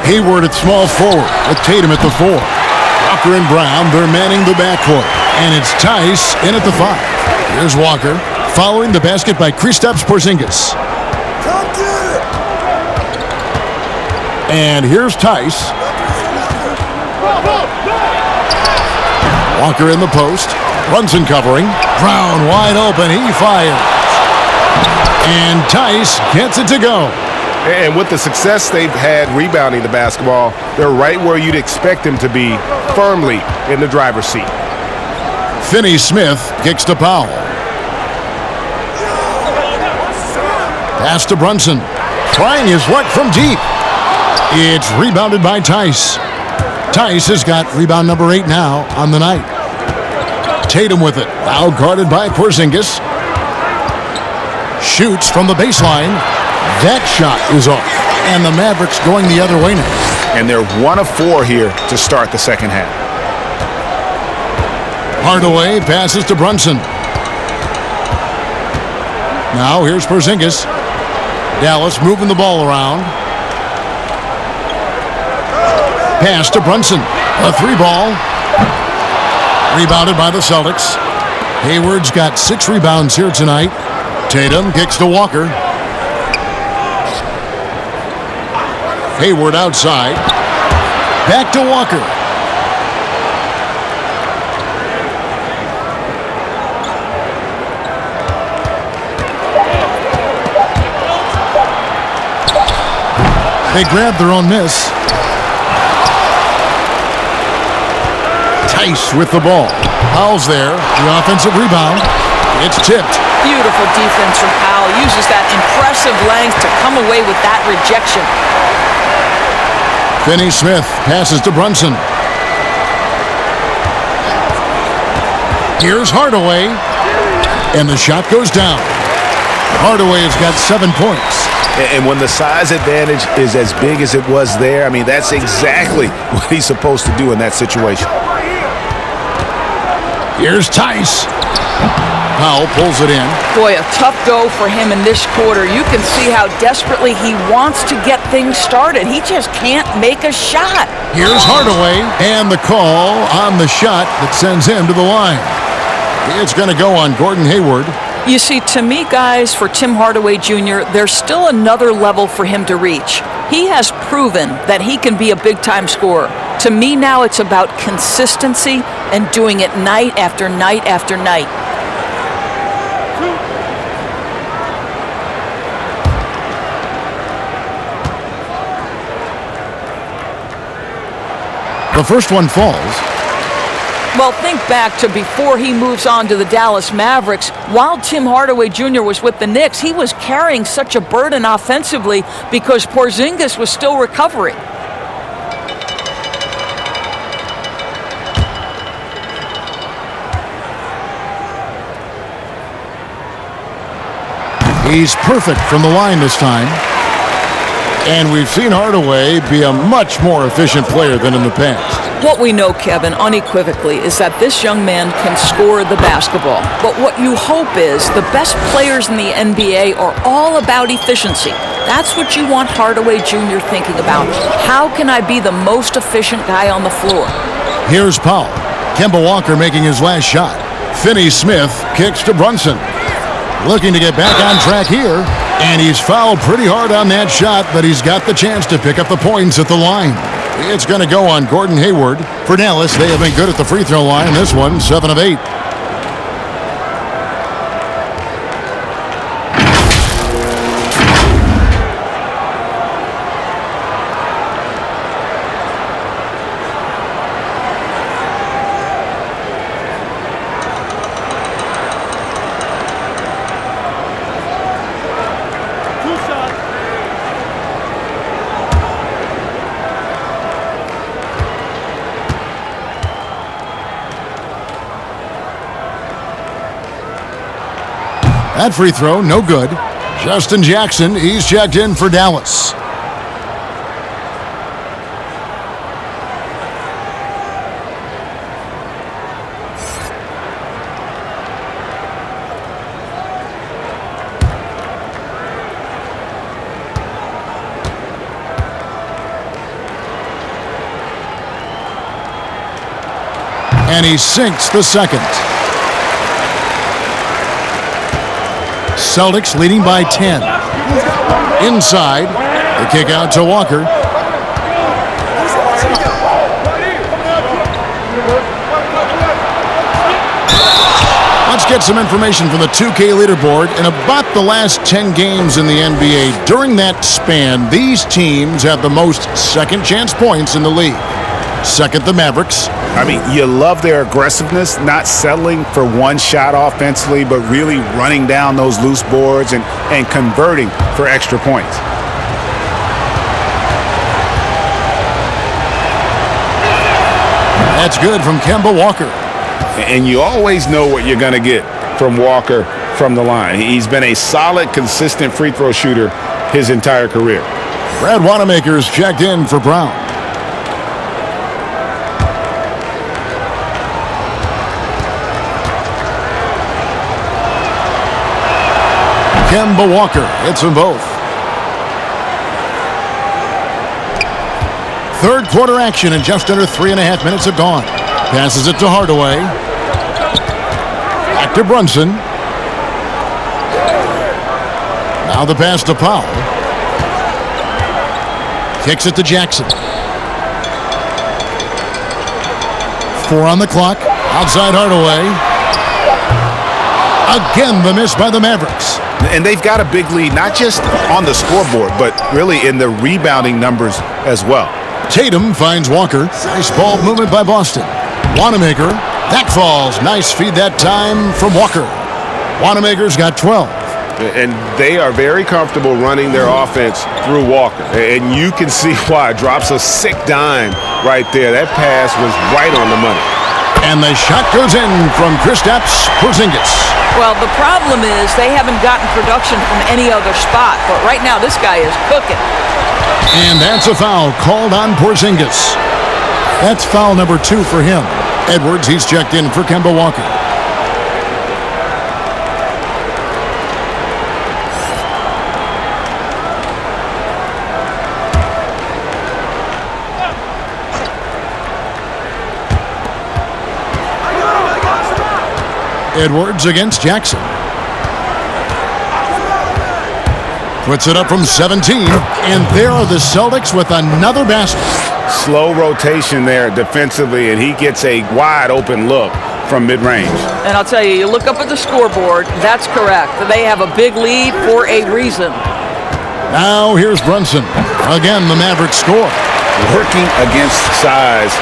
Hayward at small forward with Tatum at the 4. Walker and Brown, they're manning the backcourt. And it's Tice in at the 5. Here's Walker, following the basket by Kristaps Porzingis. And here's Tice. Walker in the post. Brunson covering. Brown wide open. He fires. And Tice gets it to go. And with the success they've had rebounding the basketball, they're right where you'd expect them to be, firmly in the driver's seat. Finney-Smith kicks to Powell. Pass to Brunson. Trying his luck from deep. It's rebounded by Tice. Tice has got rebound number 8 now on the night. Tatum with it. Now guarded by Porzingis. Shoots from the baseline. That shot is off. And the Mavericks going the other way now. And they're 1 of 4 here to start the second half. Hardaway passes to Brunson. Now here's Porzingis. Dallas moving the ball around. Pass to Brunson. A 3-ball. Rebounded by the Celtics. Hayward's got 6 rebounds here tonight. Tatum kicks to Walker. Hayward outside. Back to Walker. They grabbed their own miss. Tice with the ball. Powell's there. The offensive rebound. It's tipped. Beautiful defense from Powell. Uses that impressive length to come away with that rejection. Finney-Smith passes to Brunson. Here's Hardaway. And the shot goes down. Hardaway has got 7 points. And when the size advantage is as big as it was there, I mean, that's exactly what he's supposed to do in that situation. Here's Tice. Powell pulls it in. Boy, a tough go for him in this quarter. You can see how desperately he wants to get things started. He just can't make a shot. Here's Hardaway, and the call on the shot that sends him to the line. It's going to go on Gordon Hayward. You see, to me, guys, for Tim Hardaway Jr., there's still another level for him to reach. He has proven that he can be a big-time scorer. To me now, it's about consistency and doing it night after night after night. The first one falls. Well, think back to before he moves on to the Dallas Mavericks. While Tim Hardaway Jr. was with the Knicks, he was carrying such a burden offensively because Porzingis was still recovering. He's perfect from the line this time. And we've seen Hardaway be a much more efficient player than in the past. What we know, Kevin, unequivocally, is that this young man can score the basketball. But what you hope is the best players in the NBA are all about efficiency. That's what you want Hardaway Jr. thinking about. How can I be the most efficient guy on the floor? Here's Powell. Kemba Walker making his last shot. Finney-Smith kicks to Brunson. Looking to get back on track here. And he's fouled pretty hard on that shot, but he's got the chance to pick up the points at the line. It's going to go on Gordon Hayward. For Dallas, they have been good at the free throw line. This one, 7 of 8. That free throw, no good. Justin Jackson, he's checked in for Dallas. And he sinks the second. Celtics leading by 10. Inside, the kick out to Walker. Let's get some information from the 2K leaderboard. In about the last 10 games in the NBA, during that span, these teams have the most second chance points in the league. Second, the Mavericks. I mean, you love their aggressiveness, not settling for one shot offensively, but really running down those loose boards and converting for extra points. That's good from Kemba Walker. And you always know what you're going to get from Walker from the line. He's been a solid, consistent free throw shooter his entire career. Brad Wanamaker's checked in for Brown. Kemba Walker hits them both. Third quarter action and just under 3.5 minutes have gone. Passes it to Hardaway. Back to Brunson. Now the pass to Powell. Kicks it to Jackson. 4 on the clock. Outside Hardaway. Again, the miss by the Mavericks. And they've got a big lead, not just on the scoreboard, but really in the rebounding numbers as well. Tatum finds Walker. Nice ball movement by Boston. Wanamaker. That falls. Nice feed that time from Walker. Wanamaker's got 12. And they are very comfortable running their offense through Walker. And you can see why. Drops a sick dime right there. That pass was right on the money. And the shot goes in from Kristaps Porzingis. Well, the problem is they haven't gotten production from any other spot. But right now, this guy is cooking. And that's a foul called on Porzingis. That's foul number 2 for him. Edwards, he's checked in for Kemba Walker. Edwards against Jackson. Puts it up from 17, and there are the Celtics with another basket. Slow rotation there defensively, and he gets a wide open look from mid-range. And I'll tell you, you look up at the scoreboard, that's correct. They have a big lead for a reason. Now here's Brunson. Again, the Mavericks score. Working against size,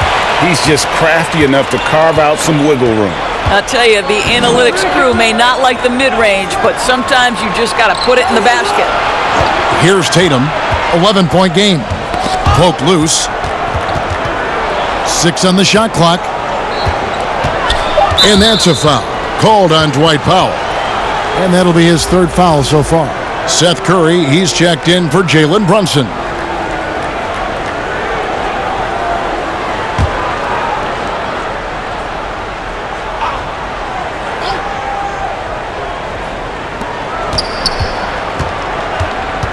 he's just crafty enough to carve out some wiggle room. I'll tell you, the analytics crew may not like the mid-range, but sometimes you just got to put it in the basket. Here's Tatum, 11-point game. Poked loose. 6 on the shot clock. And that's a foul. Called on Dwight Powell. And that'll be his third foul so far. Seth Curry, he's checked in for Jalen Brunson.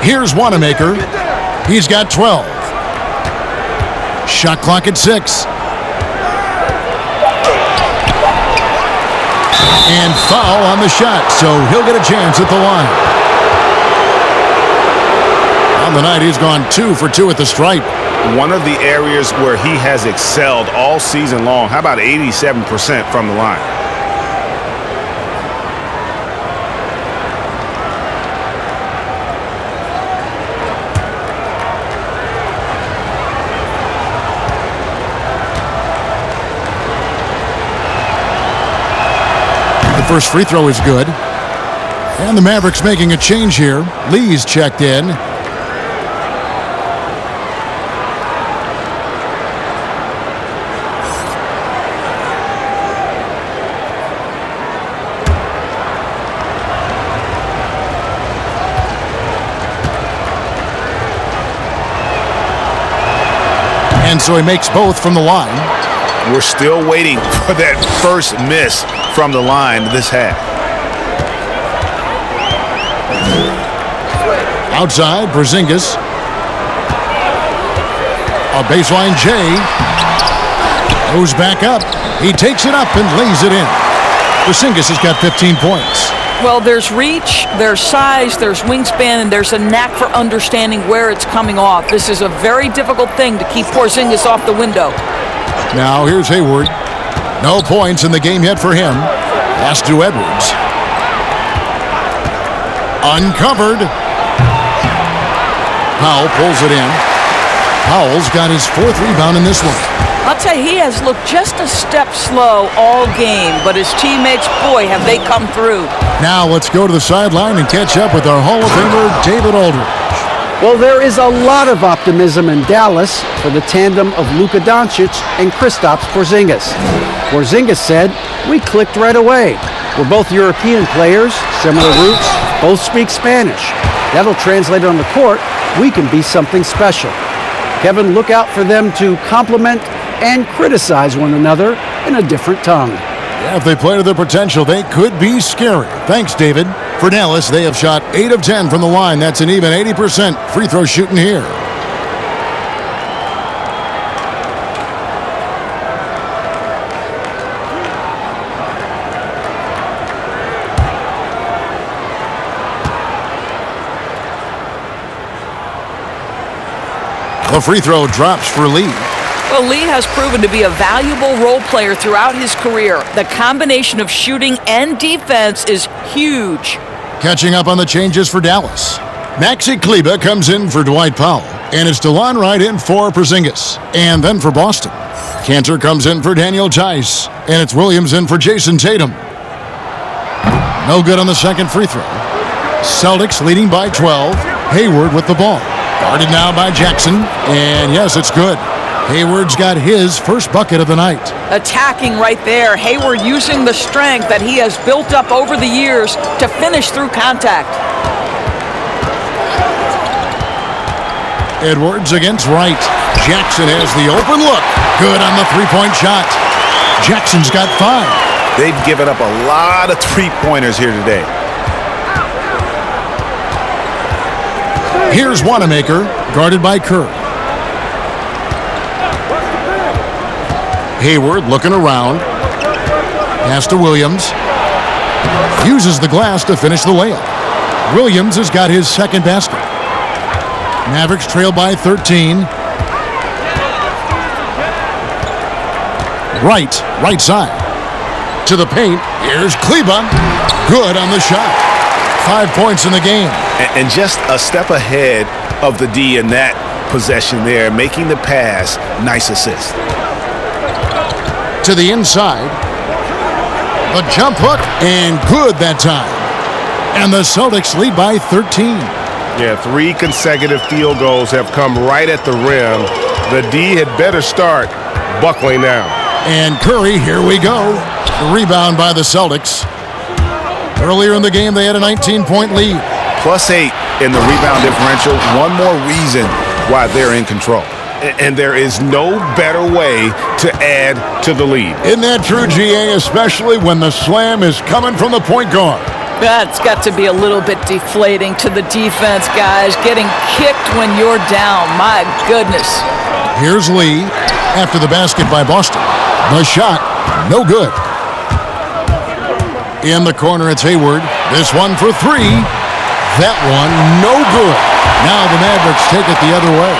Here's Wanamaker. He's got 12. Shot clock at 6. And foul on the shot, so he'll get a chance at the line. On the night, he's gone 2 for 2 at the stripe. One of the areas where he has excelled all season long. How about 87% from the line? First free throw is good. And the Mavericks making a change here. Lee's checked in. And so he makes both from the line. We're still waiting for that first miss from the line this half. Outside, Porzingis. A baseline J. Goes back up. He takes it up and lays it in. Porzingis has got 15 points. Well, there's reach, there's size, there's wingspan, and there's a knack for understanding where it's coming off. This is a very difficult thing to keep Porzingis off the window. Now here's Hayward. No points in the game yet for him. Pass to Edwards. Uncovered. Powell pulls it in. Powell's got his 4th rebound in this one. I'll tell you, he has looked just a step slow all game, but his teammates, boy, have they come through. Now let's go to the sideline and catch up with our Hall of Famer, David Aldridge. Well, there is a lot of optimism in Dallas for the tandem of Luka Doncic and Kristaps Porzingis. Porzingis said, "We clicked right away. We're both European players, similar roots, both speak Spanish. That'll translate on the court. We can be something special." Kevin, look out for them to compliment and criticize one another in a different tongue. Yeah, if they play to their potential, they could be scary. Thanks, David. For Dallas, they have shot 8 of 10 from the line. That's an even 80% free throw shooting here. The free throw drops for Lee. Well, Lee has proven to be a valuable role player throughout his career. The combination of shooting and defense is huge. Catching up on the changes for Dallas. Maxi Kleber comes in for Dwight Powell. And it's DeLon Wright in for Porzingis. And then for Boston, Cantor comes in for Daniel Tice. And it's Williams in for Jason Tatum. No good on the second free throw. Celtics leading by 12. Hayward with the ball. Guarded now by Jackson. And yes, it's good. Hayward's got his first bucket of the night. Attacking right there. Hayward using the strength that he has built up over the years to finish through contact. Edwards against Wright. Jackson has the open look. Good on the three-point shot. Jackson's got 5. They've given up a lot of three-pointers here today. Here's Wanamaker, guarded by Kerr. Hayward looking around. Pass to Williams. Uses the glass to finish the layup. Williams has got his second basket. Mavericks trail by 13. Right side. To the paint. Here's Kleba. Good on the shot. 5 points in the game. And just a step ahead of the D in that possession there, making the pass. Nice assist. To the inside. The jump hook, and good that time. And the Celtics lead by 13. Yeah, 3 consecutive field goals have come right at the rim. The D had better start buckling now. And Curry, here we go. The rebound by the Celtics. Earlier in the game, they had a 19-point lead. +8 in the rebound differential. One more reason why they're in control. And there is no better way to add to the lead. Isn't that true, GA, especially when the slam is coming from the point guard? That's got to be a little bit deflating to the defense, guys. Getting kicked when you're down. My goodness. Here's Lee after the basket by Boston. The shot, no good. In the corner, it's Hayward. This one for 3. That one, no good. Now the Mavericks take it the other way.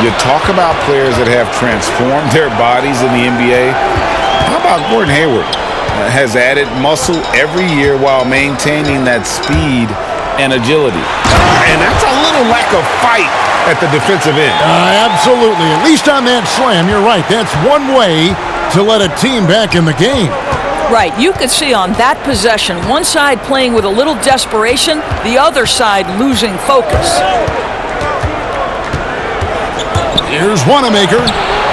You talk about players that have transformed their bodies in the NBA. How about Gordon Hayward? Has added muscle every year while maintaining that speed and agility. And that's a little lack of fight at the defensive end. Absolutely. At least on that slam, you're right. That's one way to let a team back in the game. Right. You could see on that possession, one side playing with a little desperation, the other side losing focus. Here's Wanamaker.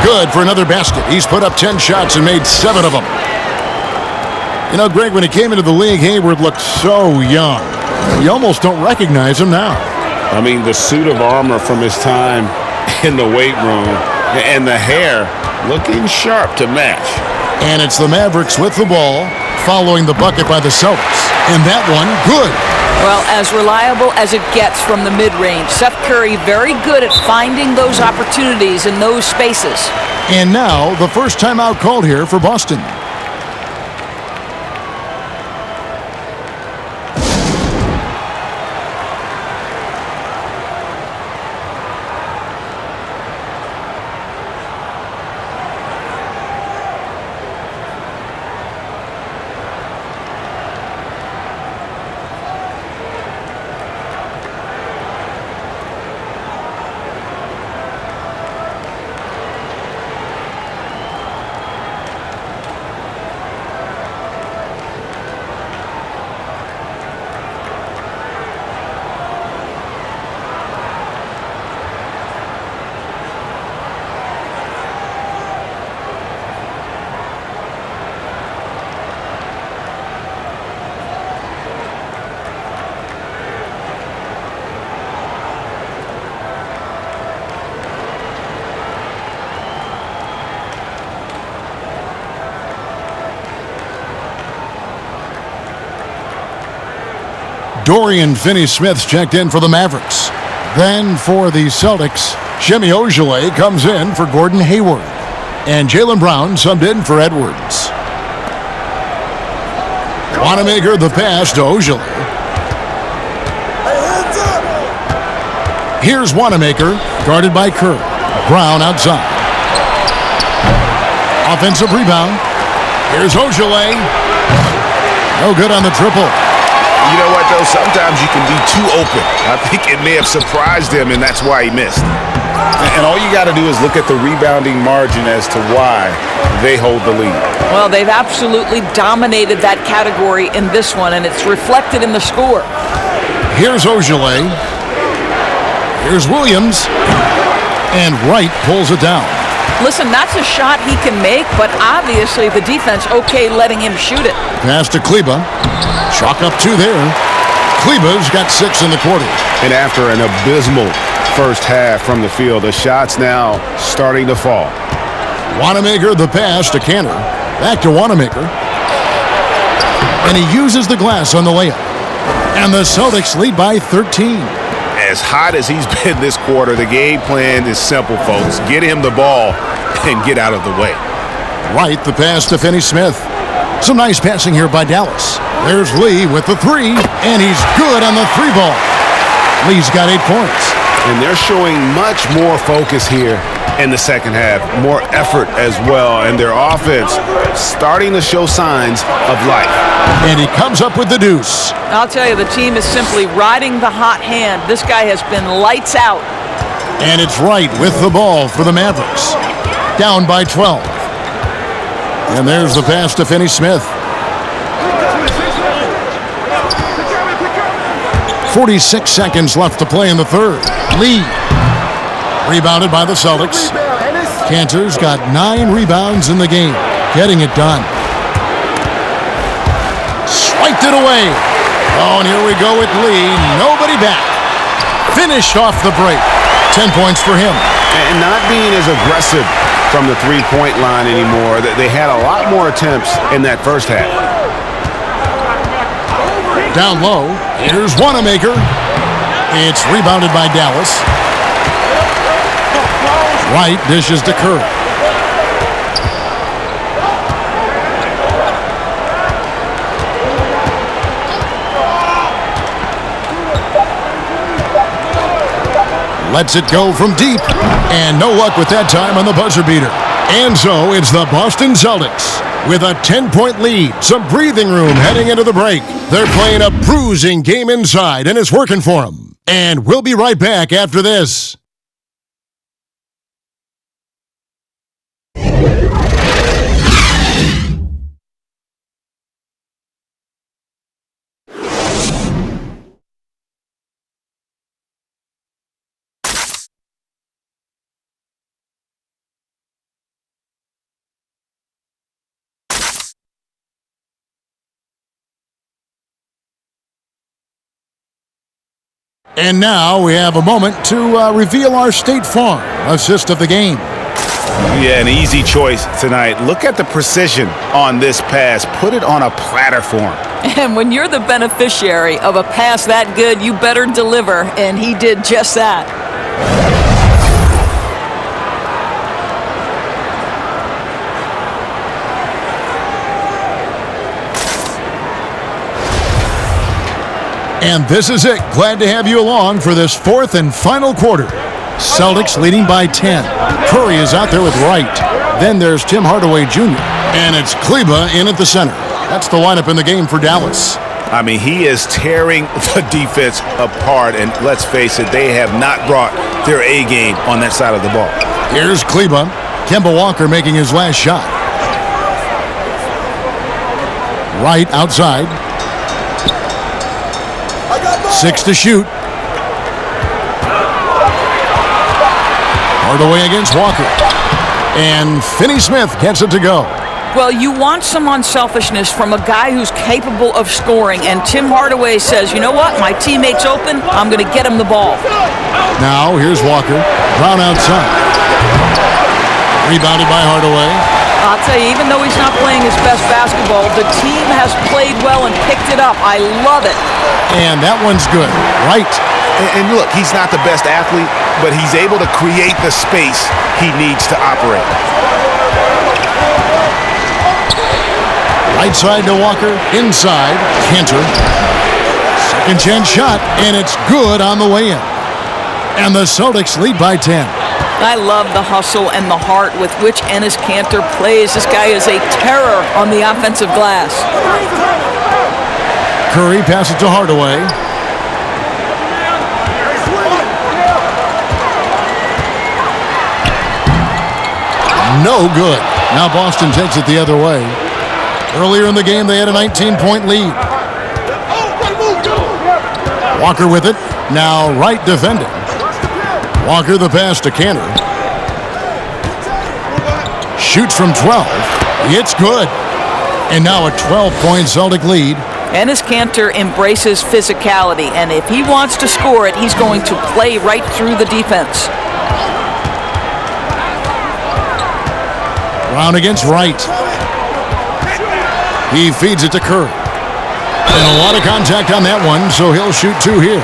Good for another basket. He's put up 10 shots and made 7 of them. You know, Greg, when he came into the league, Hayward looked so young. You almost don't recognize him now. I mean, the suit of armor from his time in the weight room and the hair looking sharp to match. And it's the Mavericks with the ball following the bucket by the Celtics. And that one, good. Well, as reliable as it gets from the mid-range. Seth Curry very good at finding those opportunities in those spaces. And now the first timeout called here for Boston. Dorian Finney-Smith's checked in for the Mavericks. Then for the Celtics, Jimmy Ojeleye comes in for Gordon Hayward. And Jaylen Brown subbed in for Edwards. Wanamaker the pass to Ojeleye. Here's Wanamaker, guarded by Kerr. Brown outside. Offensive rebound. Here's Ojeleye. No good on the triple. You know what, though? Sometimes you can be too open. I think it may have surprised him, and that's why he missed. And all you got to do is look at the rebounding margin as to why they hold the lead. Well, they've absolutely dominated that category in this one, and it's reflected in the score. Here's Ojeleye. Here's Williams. And Wright pulls it down. Listen, that's a shot he can make, but obviously the defense okay letting him shoot it. Pass to Kleba. Chalk up 2 there. Kleba's got 6 in the quarter. And after an abysmal first half from the field, the shots now starting to fall. Wanamaker the pass to Cantor. Back to Wanamaker. And he uses the glass on the layup. And the Celtics lead by 13. As hot as he's been this quarter, the game plan is simple, folks. Get him the ball and get out of the way. Right, the pass to Finney-Smith. Some nice passing here by Dallas. There's Lee with the three, and he's good on the three ball. Lee's got 8 points. And they're showing much more focus here in the second half, more effort as well, and their offense starting to show signs of life. And he comes up with the deuce. I'll tell you, the team is simply riding the hot hand. This guy has been lights out. And it's Wright with the ball for the Mavericks. Down by 12. And there's the pass to Finney-Smith. 46 seconds left to play in the third. Lee. Rebounded by the Celtics. Cantor's got 9 rebounds in the game. Getting it done. Swiped it away. Oh, and here we go with Lee. Nobody back. Finished off the break. 10 points for him. And not being as aggressive from the three-point line anymore. They had a lot more attempts in that first half. Down low, here's Wanamaker. It's rebounded by Dallas. Wright dishes to Curry. Lets it go from deep. And no luck with that time on the buzzer beater. And so it's the Boston Celtics with a 10-point lead. Some breathing room heading into the break. They're playing a bruising game inside, and it's working for them. And we'll be right back after this. And now we have a moment to reveal our State Farm assist of the game. Yeah, an easy choice tonight. Look at the precision on this pass. Put it on a platter for him. And when you're the beneficiary of a pass that good, you better deliver, and he did just that. And this is it. Glad to have you along for this fourth and final quarter. Celtics leading by 10. Curry is out there with Wright. Then there's Tim Hardaway Jr. And it's Kleba in at the center. That's the lineup in the game for Dallas. I mean, he is tearing the defense apart. And let's face it, they have not brought their A game on that side of the ball. Here's Kleba. Kemba Walker making his last shot. Wright outside. 6 to shoot. Hardaway against Walker. And Finney-Smith gets it to go. Well, you want some unselfishness from a guy who's capable of scoring. And Tim Hardaway says, you know what? My teammate's open. I'm going to get him the ball. Now, here's Walker. Brown outside. Rebounded by Hardaway. I'll tell you, even though he's not playing his best basketball, the team has played well and picked it up. I love it. And that one's good. Right. And look, he's not the best athlete, but he's able to create the space he needs to operate. Right side to Walker. Inside. Cantor. Second chance shot, and it's good on the way in. And the Celtics lead by 10. I love the hustle and the heart with which Enes Kanter plays. This guy is a terror on the offensive glass. Curry passes to Hardaway. No good. Now Boston takes it the other way. Earlier in the game, they had a 19-point lead. Walker with it. Now Wright defending. Walker the pass to Cantor. Shoots from 12. It's good. And now a 12-point Celtic lead. Enes Kanter embraces physicality, and if he wants to score it, he's going to play right through the defense. Brown against Wright. He feeds it to Curry. And a lot of contact on that one, so he'll shoot 2 here.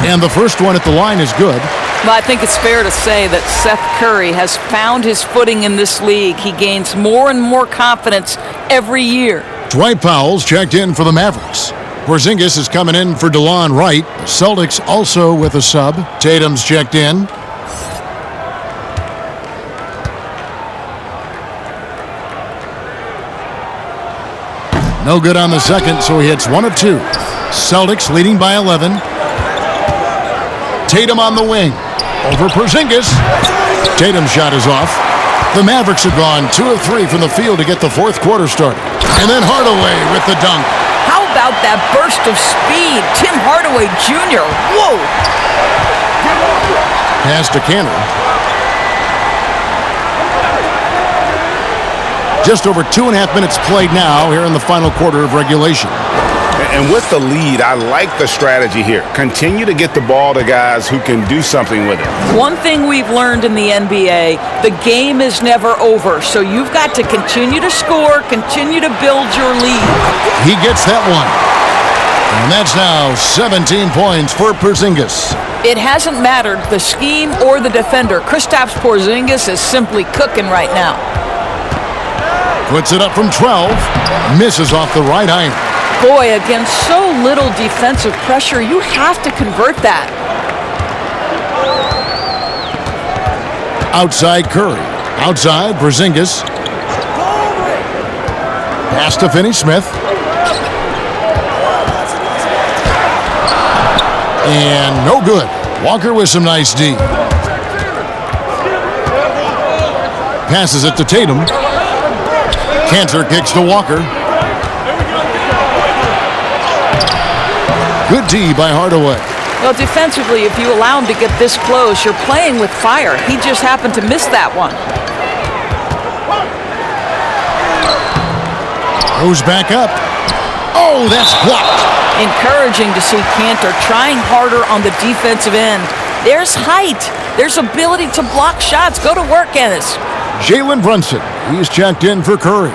And the first one at the line is good. Well, I think it's fair to say that Seth Curry has found his footing in this league. He gains more and more confidence every year. Dwight Powell's checked in for the Mavericks. Porzingis is coming in for DeLon Wright. The Celtics also with a sub. Tatum's checked in. No good on the second, so he hits 1 of 2. Celtics leading by 11. Tatum on the wing. Over Porzingis. Tatum's shot is off. The Mavericks have gone 2 of 3 from the field to get the fourth quarter started. And then Hardaway with the dunk. How about that burst of speed? Tim Hardaway Jr. Whoa! Pass to Cantor. Just over 2.5 minutes played now here in the final quarter of regulation. And with the lead, I like the strategy here. Continue to get the ball to guys who can do something with it. One thing we've learned in the NBA, the game is never over. So you've got to continue to score, continue to build your lead. He gets that one. And that's now 17 points for Porzingis. It hasn't mattered the scheme or the defender. Kristaps Porzingis is simply cooking right now. Puts it up from 12. Misses off the right iron. Boy, against so little defensive pressure, you have to convert that. Outside Curry. Outside Porzingis. Pass to Finney-Smith. And no good. Walker with some nice D. Passes it to Tatum. Cantor kicks to Walker. Good D by Hardaway. Well, defensively, if you allow him to get this close, you're playing with fire. He just happened to miss that one. Goes back up. Oh, that's blocked. Encouraging to see Cantor trying harder on the defensive end. There's height. There's ability to block shots. Go to work, Ennis. Jalen Brunson, he's checked in for Curry.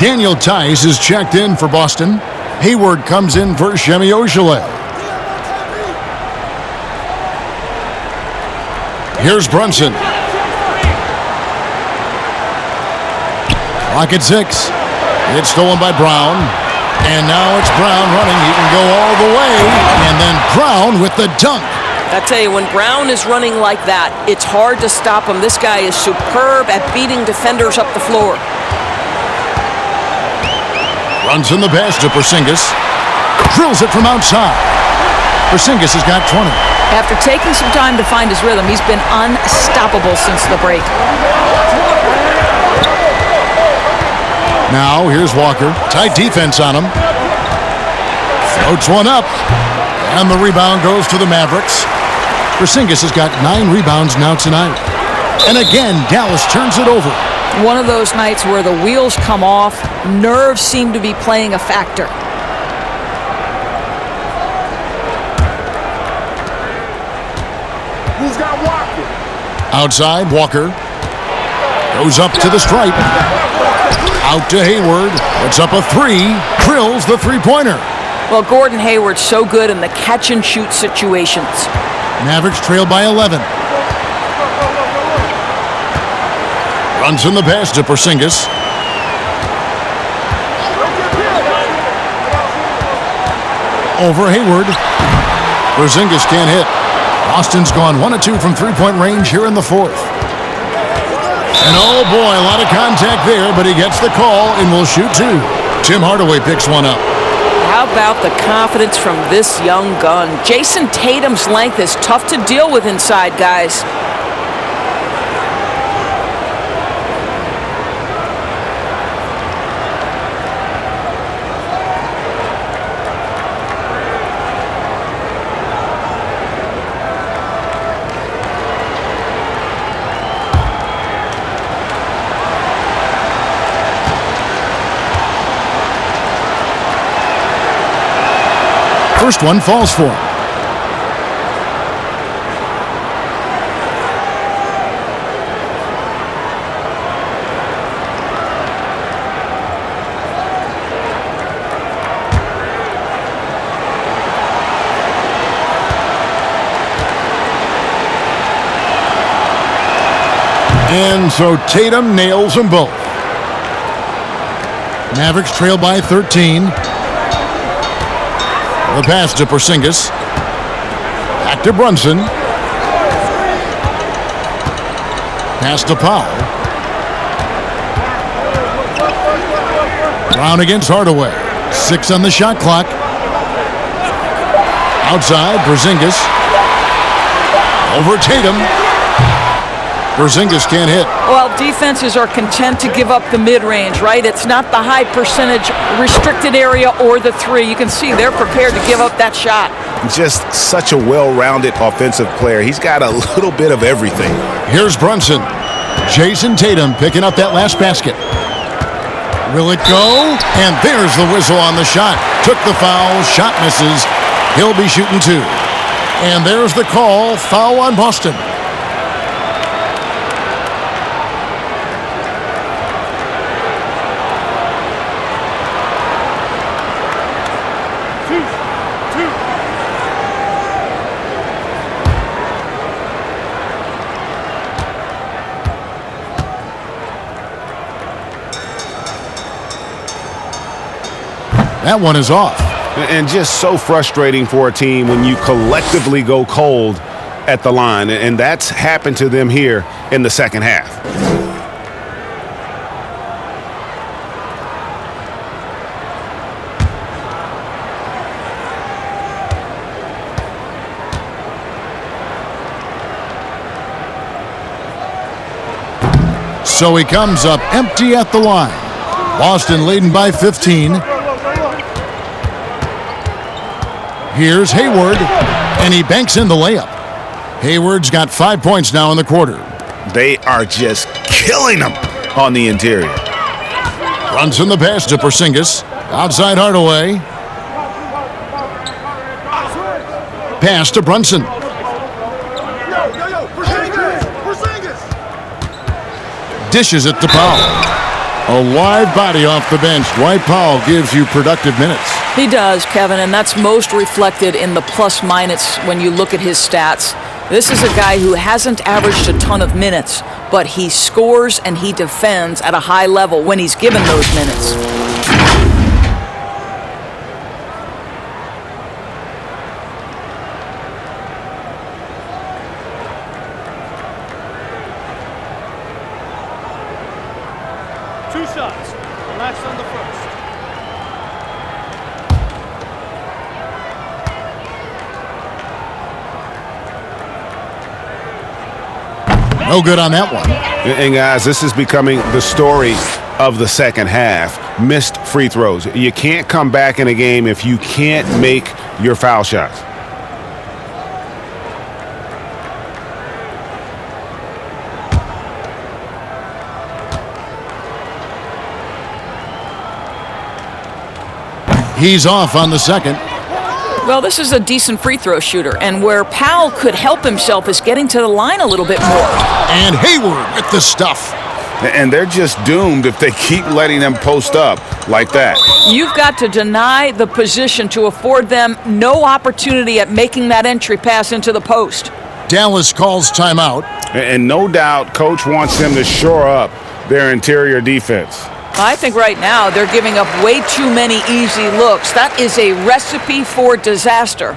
Daniel Tice is checked in for Boston. Hayward comes in for Semi Ojeleye. Here's Brunson. Clock at 6. It's stolen by Brown. And now it's Brown running. He can go all the way. And then Brown with the dunk. I tell you, when Brown is running like that, it's hard to stop him. This guy is superb at beating defenders up the floor. Runs in the pass to Porzingis. Drills it from outside. Porzingis has got 20. After taking some time to find his rhythm, he's been unstoppable since the break. Now here's Walker. Tight defense on him. Floats one up. And the rebound goes to the Mavericks. Porzingis has got 9 rebounds now tonight. And again, Dallas turns it over. One of those nights where the wheels come off, nerves seem to be playing a factor. Who's got Walker? Outside, Walker. Goes up to the stripe. Out to Hayward. Puts up a 3. Drills the three-pointer. Well, Gordon Hayward's so good in the catch-and-shoot situations. Mavericks trail by 11. Runs in the pass to Porzingis. Over Hayward. Porzingis can't hit. Boston's gone 1 of 2 from three-point range here in the fourth. And oh boy, a lot of contact there, but he gets the call and will shoot 2. Tim Hardaway picks one up. How about the confidence from this young gun? Jason Tatum's length is tough to deal with inside, guys. First one falls for him. And so Tatum nails them both. Mavericks trail by 13. The pass to Porzingis. Back to Brunson. Pass to Powell. Brown against Hardaway. 6 on the shot clock. Outside, Porzingis. Over Tatum. Porzingis can't hit. Well, defenses are content to give up the mid-range, right? It's not the high percentage restricted area or the three. You can see they're prepared to give up that shot. Just such a well-rounded offensive player. He's got a little bit of everything. Here's Brunson. Jason Tatum picking up that last basket. Will it go? And there's the whistle on the shot. Took the foul. Shot misses. He'll be shooting 2. And there's the call. Foul on Boston. That one is off. And just so frustrating for a team when you collectively go cold at the line. And that's happened to them here in the second half. So he comes up empty at the line. Boston leading by 15. Here's Hayward, and he banks in the layup. Hayward's got 5 points now in the quarter. They are just killing them on the interior. Runs in the pass to Porzingis. Outside Hardaway. Pass to Brunson. Dishes it to Powell. A live body off the bench. Dwight Powell gives you productive minutes. He does, Kevin, and that's most reflected in the plus-minus when you look at his stats. This is a guy who hasn't averaged a ton of minutes, but he scores and he defends at a high level when he's given those minutes. No good on that one. And guys, this is becoming the story of the second half. Missed free throws. You can't come back in a game if you can't make your foul shots. He's off on the second. Well, this is a decent free throw shooter, and where Powell could help himself is getting to the line a little bit more. And Hayward with the stuff. And they're just doomed if they keep letting them post up like that. You've got to deny the position to afford them no opportunity at making that entry pass into the post. Dallas calls timeout. And no doubt Coach wants them to shore up their interior defense. I think right now they're giving up way too many easy looks. That is a recipe for disaster.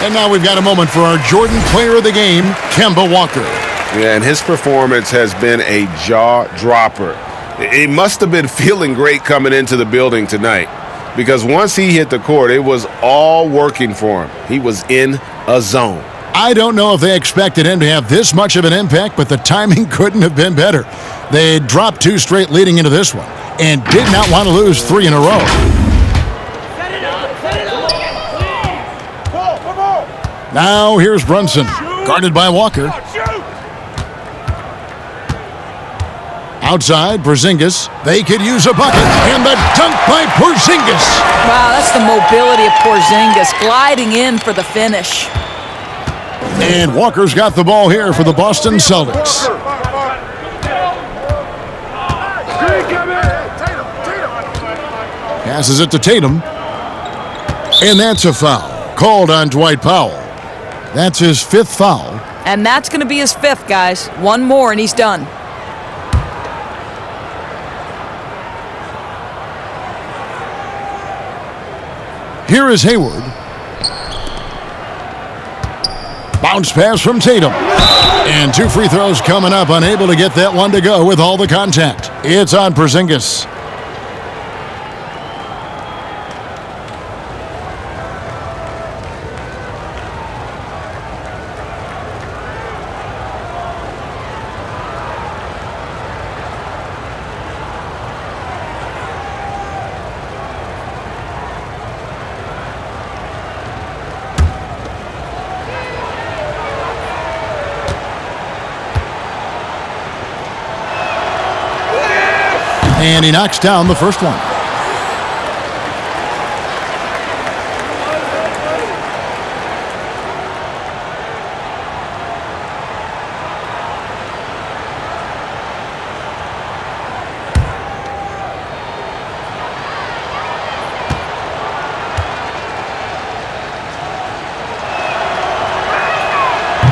And now we've got a moment for our Jordan Player of the Game, Kemba Walker. Yeah, and his performance has been a jaw-dropper. He must have been feeling great coming into the building tonight because once he hit the court, it was all working for him. He was in a zone. I don't know if they expected him to have this much of an impact, but the timing couldn't have been better. They dropped 2 straight leading into this one and did not want to lose 3 in a row. Now here's Brunson, guarded by Walker. Outside, Porzingis. They could use a bucket, and the dunk by Porzingis. Wow, that's the mobility of Porzingis, gliding in for the finish. And Walker's got the ball here for the Boston Celtics. Passes it to Tatum. And that's a foul called on Dwight Powell. That's his 5th foul. And that's going to be his 5th, guys. 1 more and he's done. Here is Hayward. Bounce pass from Tatum. And 2 free throws coming up, unable to get that one to go with all the contact. It's on Porzingis. And he knocks down the first one.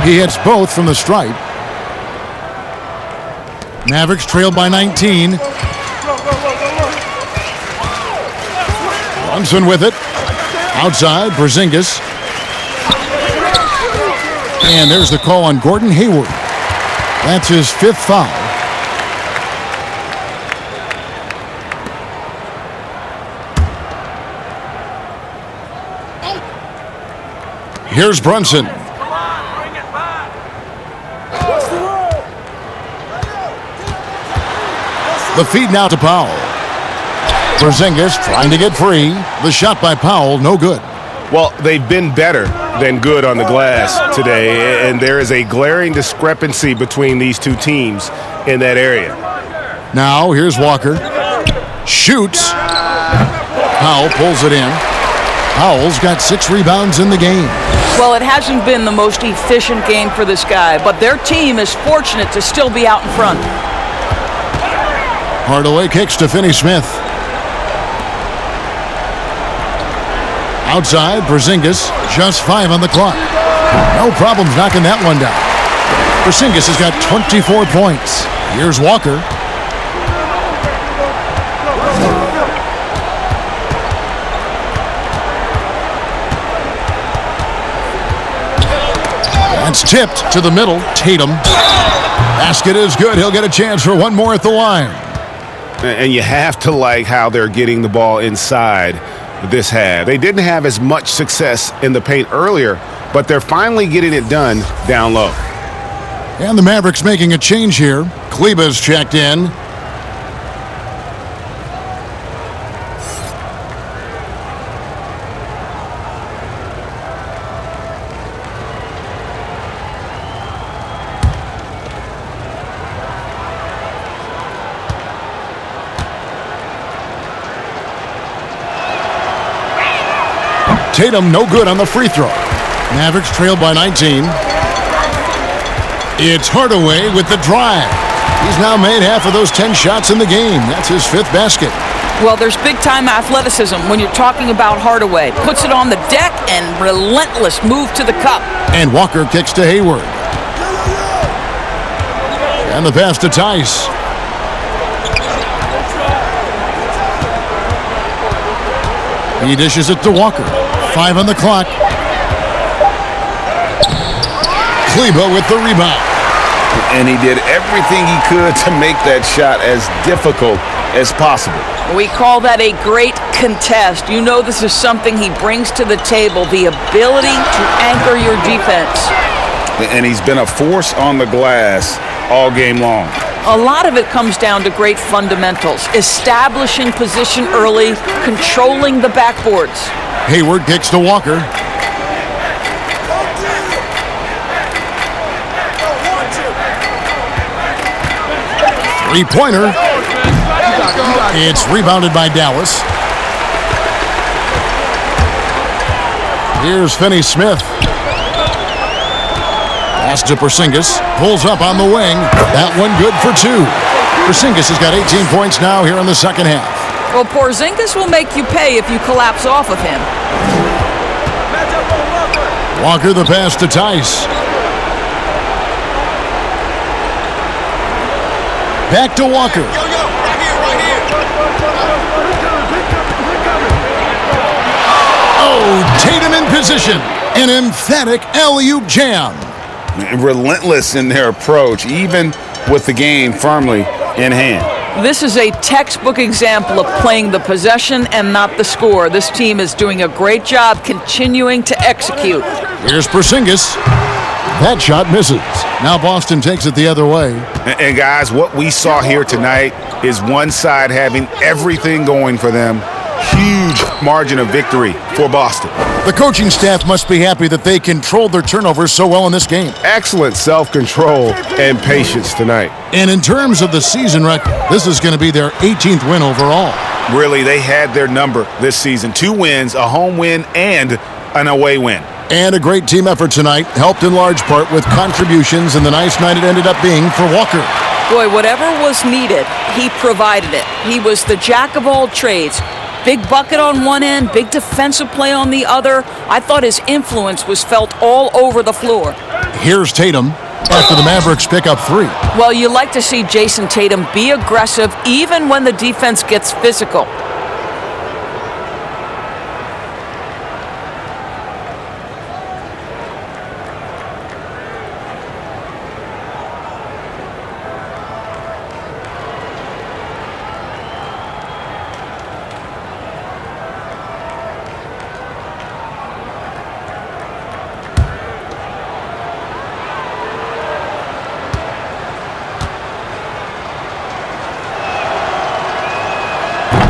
He hits both from the stripe. Mavericks trailed by 19. Brunson with it. Outside, Porzingis. And there's the call on Gordon Hayward. That's his 5th foul. Here's Brunson. The feed now to Powell. Porzingis trying to get free. The shot by Powell, no good. Well, they've been better than good on the glass today, and there is a glaring discrepancy between these 2 teams in that area. Now, here's Walker. Shoots. Powell pulls it in. Powell's got 6 rebounds in the game. Well, it hasn't been the most efficient game for this guy, but their team is fortunate to still be out in front. Hardaway kicks to Finney-Smith. Outside, Porzingis, just 5 on the clock. No problems knocking that one down. Porzingis has got 24 points. Here's Walker. That's tipped to the middle. Tatum. Basket is good. He'll get a chance for one more at the line. And you have to like how they're getting the ball inside this half. They didn't have as much success in the paint earlier, but they're finally getting it done down low. And the Mavericks making a change here. Kleba's checked in. Tatum no good on the free throw. Mavericks trailed by 19. It's Hardaway with the drive. He's now made half of those 10 shots in the game. That's his 5th basket. Well, there's big-time athleticism when you're talking about Hardaway. Puts it on the deck and relentless move to the cup. And Walker kicks to Hayward. And the pass to Tice. He dishes it to Walker. 5 on the clock. Kleba with the rebound. And he did everything he could to make that shot as difficult as possible. We call that a great contest. You know this is something he brings to the table, the ability to anchor your defense. And he's been a force on the glass all game long. A lot of it comes down to great fundamentals, establishing position early, controlling the backboards. Hayward kicks to Walker. Three-pointer. It's rebounded by Dallas. Here's Finney-Smith. Pass to Porzingis. Pulls up on the wing. That one good for two. Porzingis has got 18 points now here in the second half. Well, Porzingis will make you pay if you collapse off of him. Walker the pass to Tice. Back to Walker. Oh, Tatum in position. An emphatic alley-oop jam. Relentless in their approach, even with the game firmly in hand. This is a textbook example of playing the possession and not the score. This team is doing a great job continuing to execute. Here's Porzingis. That shot misses. Now Boston takes it the other way. And guys, what we saw here tonight is one side having everything going for them. Huge margin of victory for Boston. The coaching staff must be happy that they controlled their turnovers so well in this game. Excellent self-control and patience tonight. And in terms of the season record, this is going to be their 18th win overall. Really, they had their number this season. 2 wins, a home win, and an away win. And a great team effort tonight, helped in large part with contributions, and the nice night it ended up being for Walker. Boy, whatever was needed, he provided it. He was the jack of all trades. Big bucket on one end, big defensive play on the other. I thought his influence was felt all over the floor. Here's Tatum after the Mavericks pick up 3. Well, you like to see Jason Tatum be aggressive even when the defense gets physical.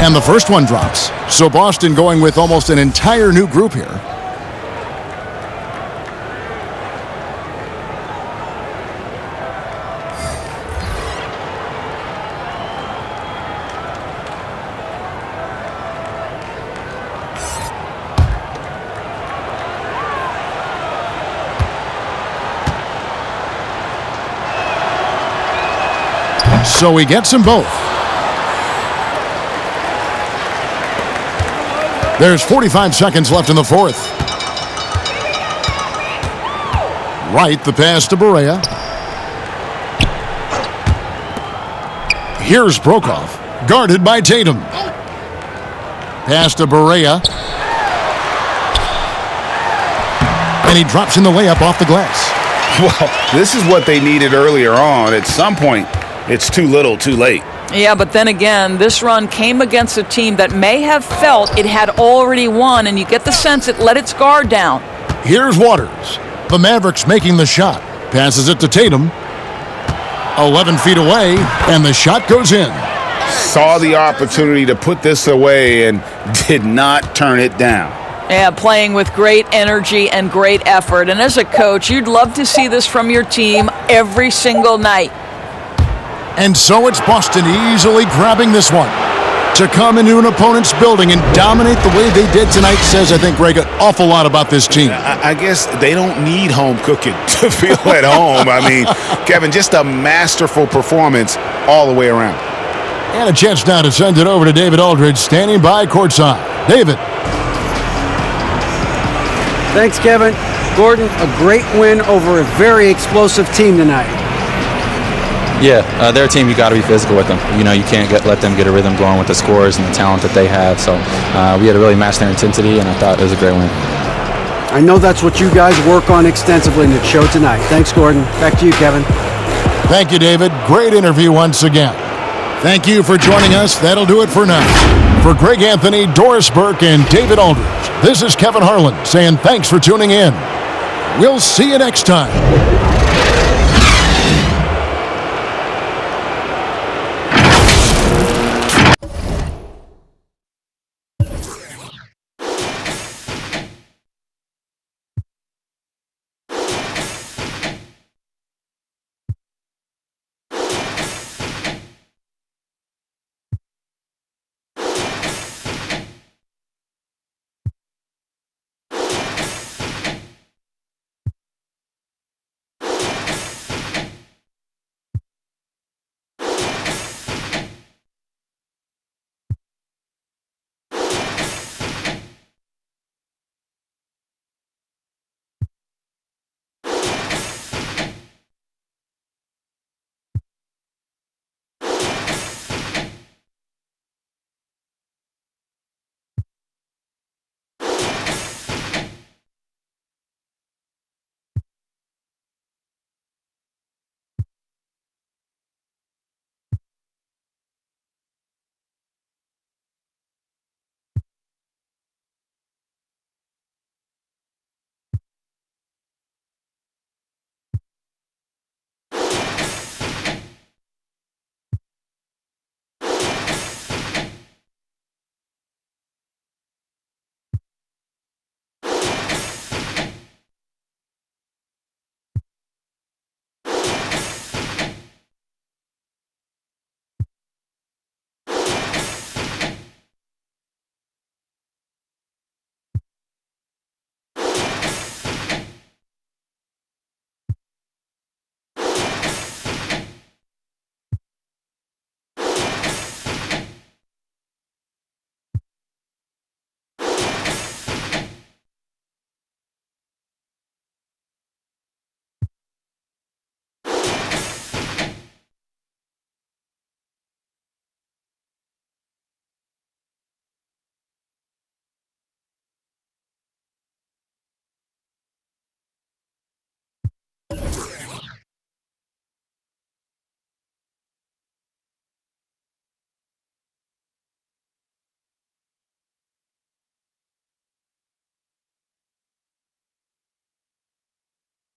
And the first one drops. So Boston going with almost an entire new group here. So he gets them both. There's 45 seconds left in the fourth. Right, the pass to Barea. Here's Brokoff, guarded by Tatum. Pass to Barea. And he drops in the layup off the glass. Well, this is what they needed earlier on. At some point, it's too little, too late. Yeah, but then again, this run came against a team that may have felt it had already won, and you get the sense it let its guard down. Here's Waters. The Mavericks making the shot. Passes it to Tatum. 11 feet away, and the shot goes in. Saw the opportunity to put this away and did not turn it down. Yeah, playing with great energy and great effort. And as a coach, you'd love to see this from your team every single night. And so it's Boston easily grabbing this one. To come into an opponent's building and dominate the way they did tonight says, I think, Greg, an awful lot about this team. I guess they don't need home cooking to feel at home. I mean, Kevin, just a masterful performance all the way around. And a chance now to send it over to David Aldridge, standing by courtside. David. Thanks, Kevin. Gordon, a great win over a very explosive team tonight. Yeah, they're a team you got to be physical with them. You know, you can't let them get a rhythm going with the scores and the talent that they have. So we had to really match their intensity, and I thought it was a great win. I know that's what you guys work on extensively, and it showed tonight. Thanks, Gordon. Back to you, Kevin. Thank you, David. Great interview once again. Thank you for joining us. That'll do it for now. For Greg Anthony, Doris Burke, and David Aldridge, this is Kevin Harlan saying thanks for tuning in. We'll see you next time.